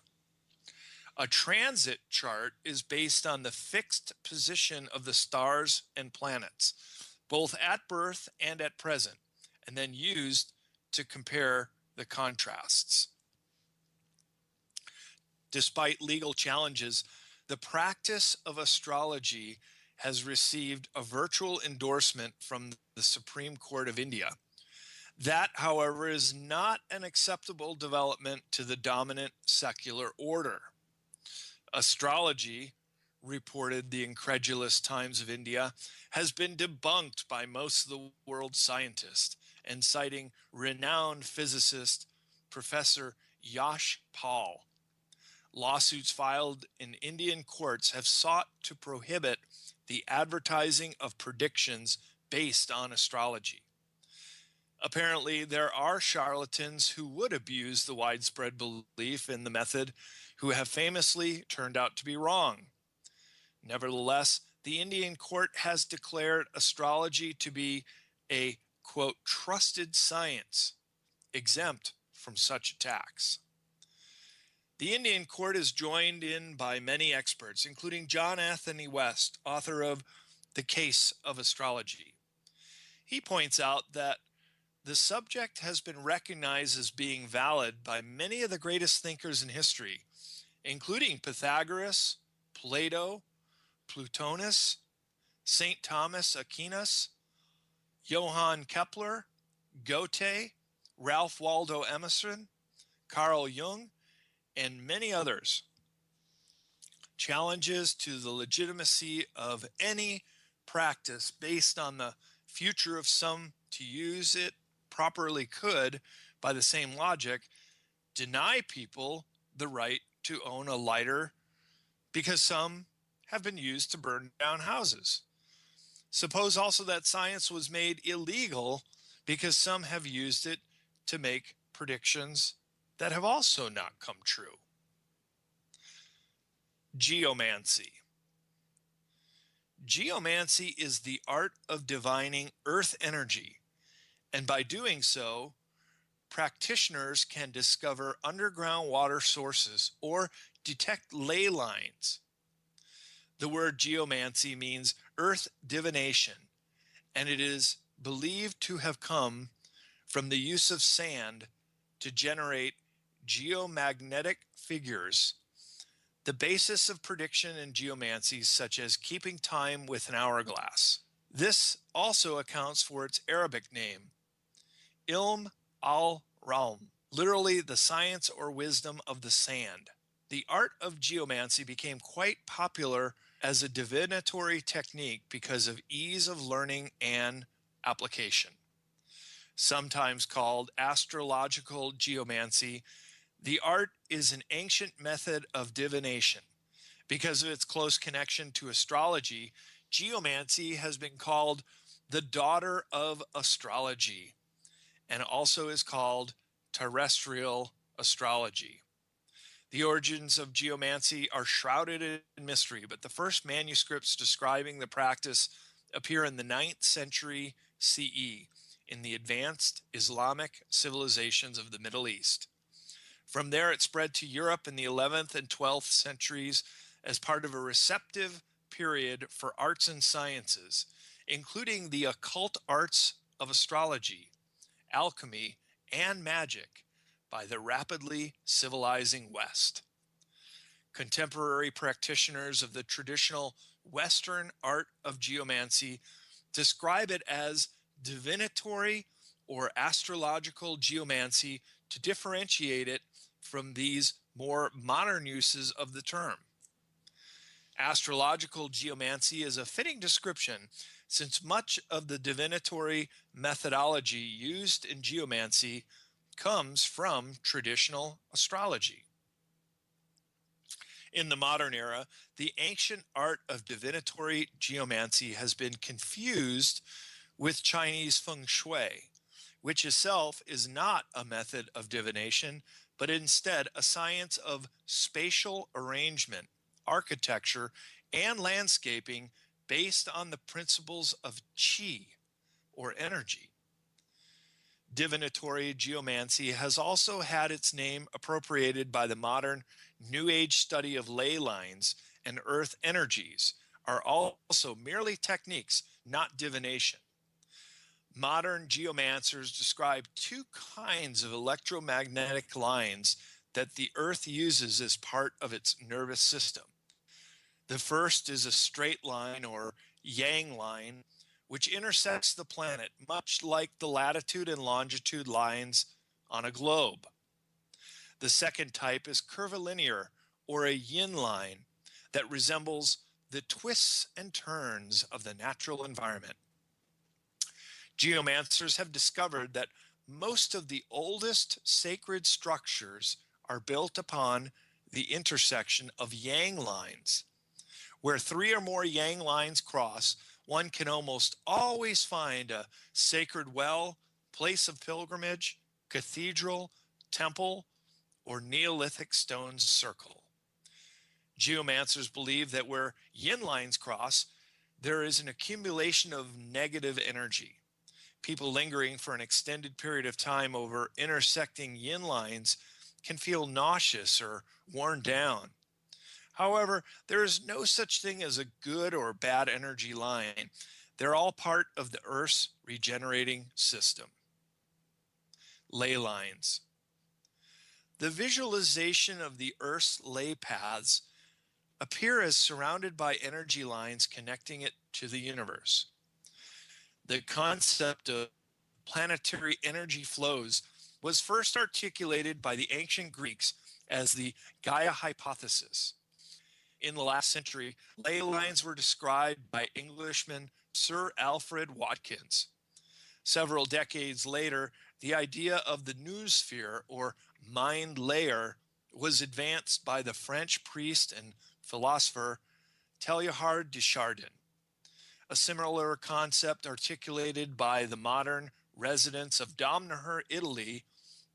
A transit chart is based on the fixed position of the stars and planets, both at birth and at present, and then used to compare the contrasts. Despite legal challenges, the practice of astrology has received a virtual endorsement from the Supreme Court of India. That, however, is not an acceptable development to the dominant secular order. Astrology, reported the incredulous Times of India, has been debunked by most of the world's scientists, and citing renowned physicist Professor Yash Pal. Lawsuits filed in Indian courts have sought to prohibit the advertising of predictions based on astrology. Apparently, there are charlatans who would abuse the widespread belief in the method who have famously turned out to be wrong. Nevertheless, the Indian court has declared astrology to be a, quote, trusted science, exempt from such attacks. The Indian court is joined in by many experts, including John Anthony West, author of The Case of Astrology. He points out that the subject has been recognized as being valid by many of the greatest thinkers in history, including Pythagoras, Plato, Plotinus, St. Thomas Aquinas, Johann Kepler, Goethe, Ralph Waldo Emerson, Carl Jung, and many others. Challenges to the legitimacy of any practice based on the future of some to use it properly could, by the same logic, deny people the right to own a lighter because some have been used to burn down houses. Suppose also that science was made illegal because some have used it to make predictions that have also not come true. Geomancy. Geomancy is the art of divining earth energy, and by doing so, practitioners can discover underground water sources or detect ley lines. The word geomancy means earth divination, and it is believed to have come from the use of sand to generate geomagnetic figures, the basis of prediction in geomancy, such as keeping time with an hourglass. This also accounts for its Arabic name, Ilm al-Ralm, literally the science or wisdom of the sand. The art of geomancy became quite popular as a divinatory technique because of ease of learning and application. Sometimes called astrological geomancy, the art is an ancient method of divination. Because of its close connection to astrology, geomancy has been called the daughter of astrology, and also is called terrestrial astrology. The origins of geomancy are shrouded in mystery, but the first manuscripts describing the practice appear in the 9th century CE in the advanced Islamic civilizations of the Middle East. From there, it spread to Europe in the 11th and 12th centuries as part of a receptive period for arts and sciences, including the occult arts of astrology, alchemy, and magic by the rapidly civilizing West. Contemporary practitioners of the traditional Western art of geomancy describe it as divinatory or astrological geomancy to differentiate it from these more modern uses of the term. Astrological geomancy is a fitting description since much of the divinatory methodology used in geomancy comes from traditional astrology. In the modern era, the ancient art of divinatory geomancy has been confused with Chinese feng shui, which itself is not a method of divination, but instead a science of spatial arrangement architecture, and landscaping based on the principles of chi, or energy. Divinatory geomancy has also had its name appropriated by the modern New Age study of ley lines and earth energies, are also merely techniques, not divination. Modern geomancers describe two kinds of electromagnetic lines that the earth uses as part of its nervous system. The first is a straight line, or yang line, which intersects the planet, much like the latitude and longitude lines on a globe. The second type is curvilinear, or a yin line, that resembles the twists and turns of the natural environment. Geomancers have discovered that most of the oldest sacred structures are built upon the intersection of yang lines. Where three or more yang lines cross, one can almost always find a sacred well, place of pilgrimage, cathedral, temple, or Neolithic stone circle. Geomancers believe that where yin lines cross, there is an accumulation of negative energy. People lingering for an extended period of time over intersecting yin lines can feel nauseous or worn down. However, there is no such thing as a good or bad energy line. They're all part of the Earth's regenerating system. Ley lines. The visualization of the Earth's ley paths appear as surrounded by energy lines connecting it to the universe. The concept of planetary energy flows was first articulated by the ancient Greeks as the Gaia hypothesis. In the last century, ley lines were described by Englishman Sir Alfred Watkins. Several decades later, the idea of the noosphere, or mind layer, was advanced by the French priest and philosopher Teilhard de Chardin. A similar concept articulated by the modern residents of Domnarr, Italy,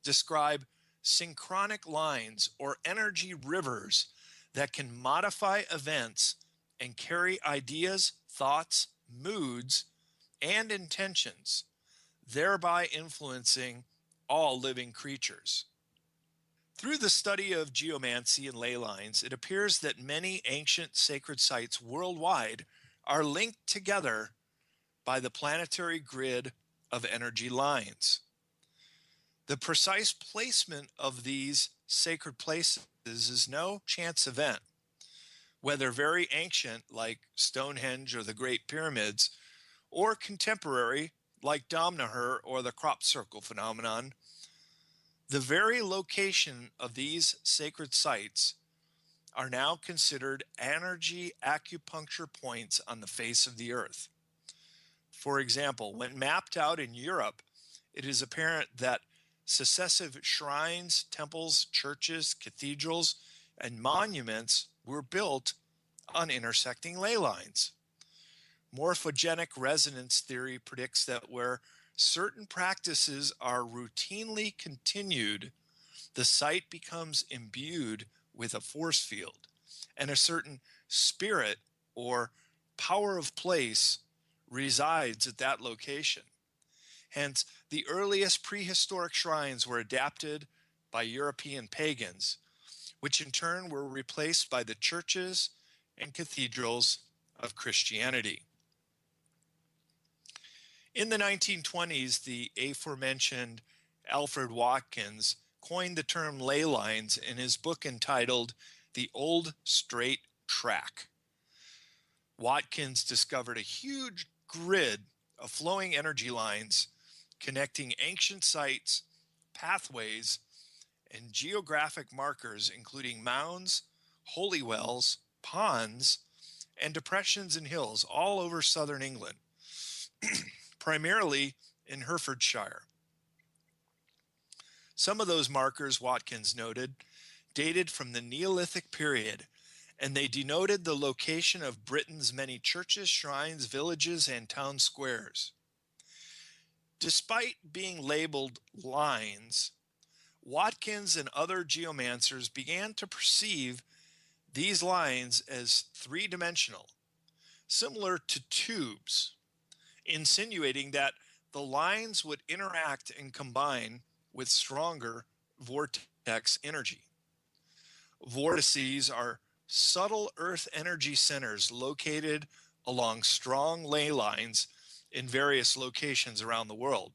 describe synchronic lines, or energy rivers, that can modify events and carry ideas, thoughts, moods, and intentions, thereby influencing all living creatures. Through the study of geomancy and ley lines, it appears that many ancient sacred sites worldwide are linked together by the planetary grid of energy lines. The precise placement of these sacred places is no chance event. Whether very ancient, like Stonehenge or the Great Pyramids, or contemporary, like Domnarr or the crop circle phenomenon, the very location of these sacred sites are now considered energy acupuncture points on the face of the earth. For example, when mapped out in Europe, it is apparent that successive shrines, temples, churches, cathedrals, and monuments were built on intersecting ley lines. Morphogenic resonance theory predicts that where certain practices are routinely continued, the site becomes imbued with a force field, and a certain spirit or power of place resides at that location. Hence, the earliest prehistoric shrines were adapted by European pagans, which in turn were replaced by the churches and cathedrals of Christianity. In the 1920s, the aforementioned Alfred Watkins coined the term ley lines in his book entitled The Old Straight Track. Watkins discovered a huge grid of flowing energy lines connecting ancient sites, pathways, and geographic markers, including mounds, holy wells, ponds, and depressions and hills all over southern England, primarily in Herefordshire. Some of those markers, Watkins noted, dated from the Neolithic period, and they denoted the location of Britain's many churches, shrines, villages, and town squares. Despite being labeled lines, Watkins and other geomancers began to perceive these lines as three-dimensional, similar to tubes, insinuating that the lines would interact and combine with stronger vortex energy. Vortices are subtle Earth energy centers located along strong ley lines in various locations around the world.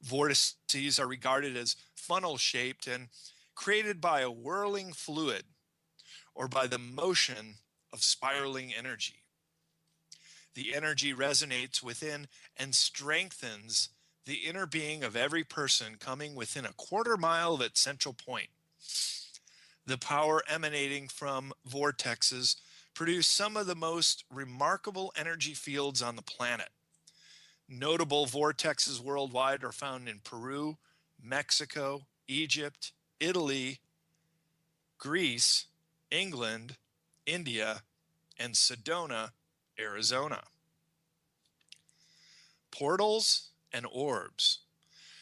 Vortices are regarded as funnel shaped and created by a whirling fluid or by the motion of spiraling energy. The energy resonates within and strengthens the inner being of every person coming within a quarter mile of its central point. The power emanating from vortexes produce some of the most remarkable energy fields on the planet. Notable vortexes worldwide are found in Peru, Mexico, Egypt, Italy, Greece, England, India, and Sedona, Arizona. Portals and orbs.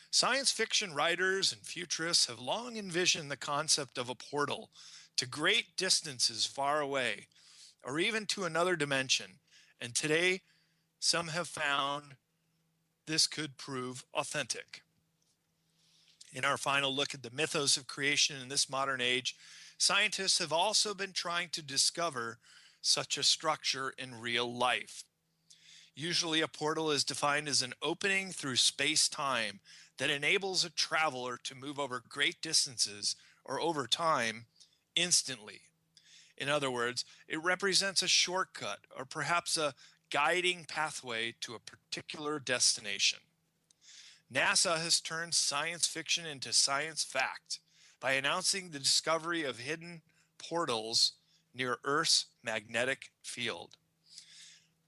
Science fiction writers and futurists have long envisioned the concept of a portal to great distances far away, or even to another dimension, and today some have found this could prove authentic. In our final look at the mythos of creation in this modern age, scientists have also been trying to discover such a structure in real life. Usually, a portal is defined as an opening through space-time that enables a traveler to move over great distances or over time instantly. In other words, it represents a shortcut or perhaps a guiding pathway to a particular destination. NASA has turned science fiction into science fact by announcing the discovery of hidden portals near Earth's magnetic field.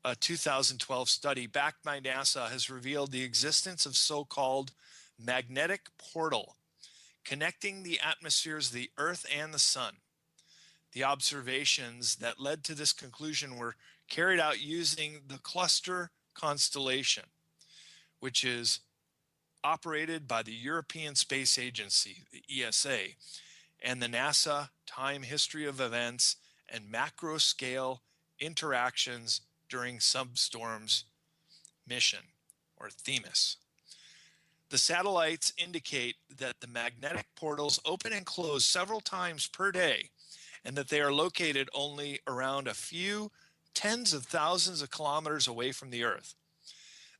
A 2012 study backed by NASA has revealed the existence of so-called magnetic portal connecting the atmospheres of the Earth and the Sun. The observations that led to this conclusion were carried out using the cluster constellation, which is operated by the European Space Agency, the ESA, and the NASA Time History of Events and Macro Scale Interactions during Substorms Mission, or THEMIS. The satellites indicate that the magnetic portals open and close several times per day, and that they are located only around a few tens of thousands of kilometers away from the Earth.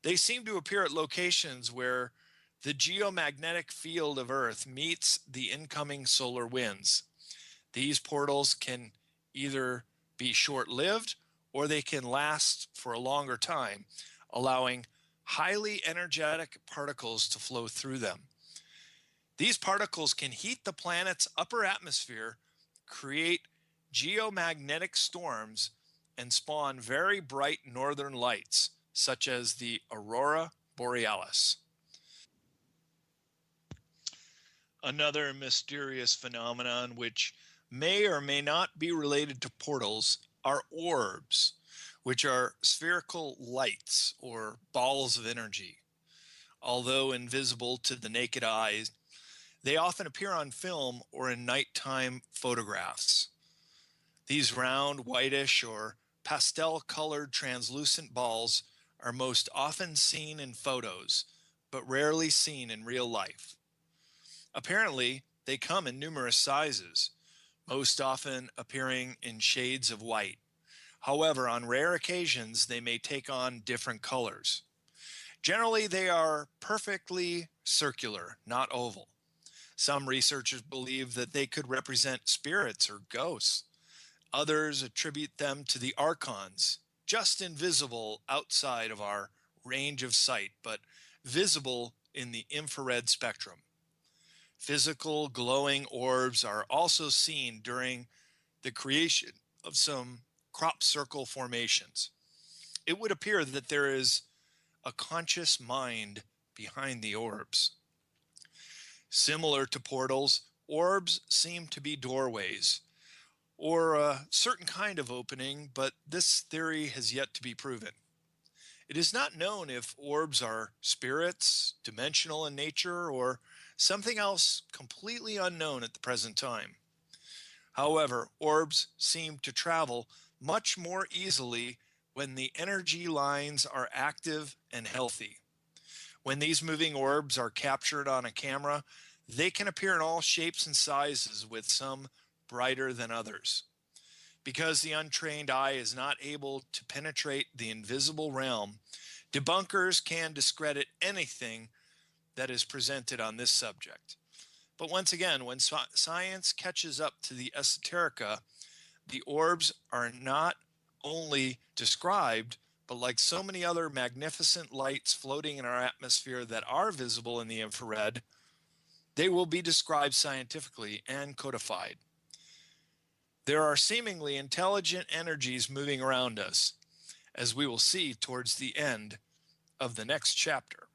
They seem to appear at locations where the geomagnetic field of Earth meets the incoming solar winds. These portals can either be short-lived or they can last for a longer time, allowing highly energetic particles to flow through them. These particles can heat the planet's upper atmosphere, create geomagnetic storms, and spawn very bright northern lights, such as the aurora borealis. Another mysterious phenomenon which may or may not be related to portals are orbs, which are spherical lights or balls of energy. Although invisible to the naked eye, they often appear on film or in nighttime photographs. These round, whitish, or pastel-colored translucent balls are most often seen in photos, but rarely seen in real life. Apparently, they come in numerous sizes, most often appearing in shades of white. However, on rare occasions, they may take on different colors. Generally, they are perfectly circular, not oval. Some researchers believe that they could represent spirits or ghosts. Others attribute them to the archons, just invisible outside of our range of sight, but visible in the infrared spectrum. Physical glowing orbs are also seen during the creation of some crop circle formations. It would appear that there is a conscious mind behind the orbs. Similar to portals, orbs seem to be doorways or a certain kind of opening, but this theory has yet to be proven. It is not known if orbs are spirits, dimensional in nature, or something else completely unknown at the present time. However, orbs seem to travel much more easily when the energy lines are active and healthy. When these moving orbs are captured on a camera, they can appear in all shapes and sizes, with some brighter than others. Because the untrained eye is not able to penetrate the invisible realm, debunkers can discredit anything that is presented on this subject. But once again, when science catches up to the esoterica, the orbs are not only described, but like so many other magnificent lights floating in our atmosphere that are visible in the infrared, they will be described scientifically and codified. There are seemingly intelligent energies moving around us, as we will see towards the end of the next chapter.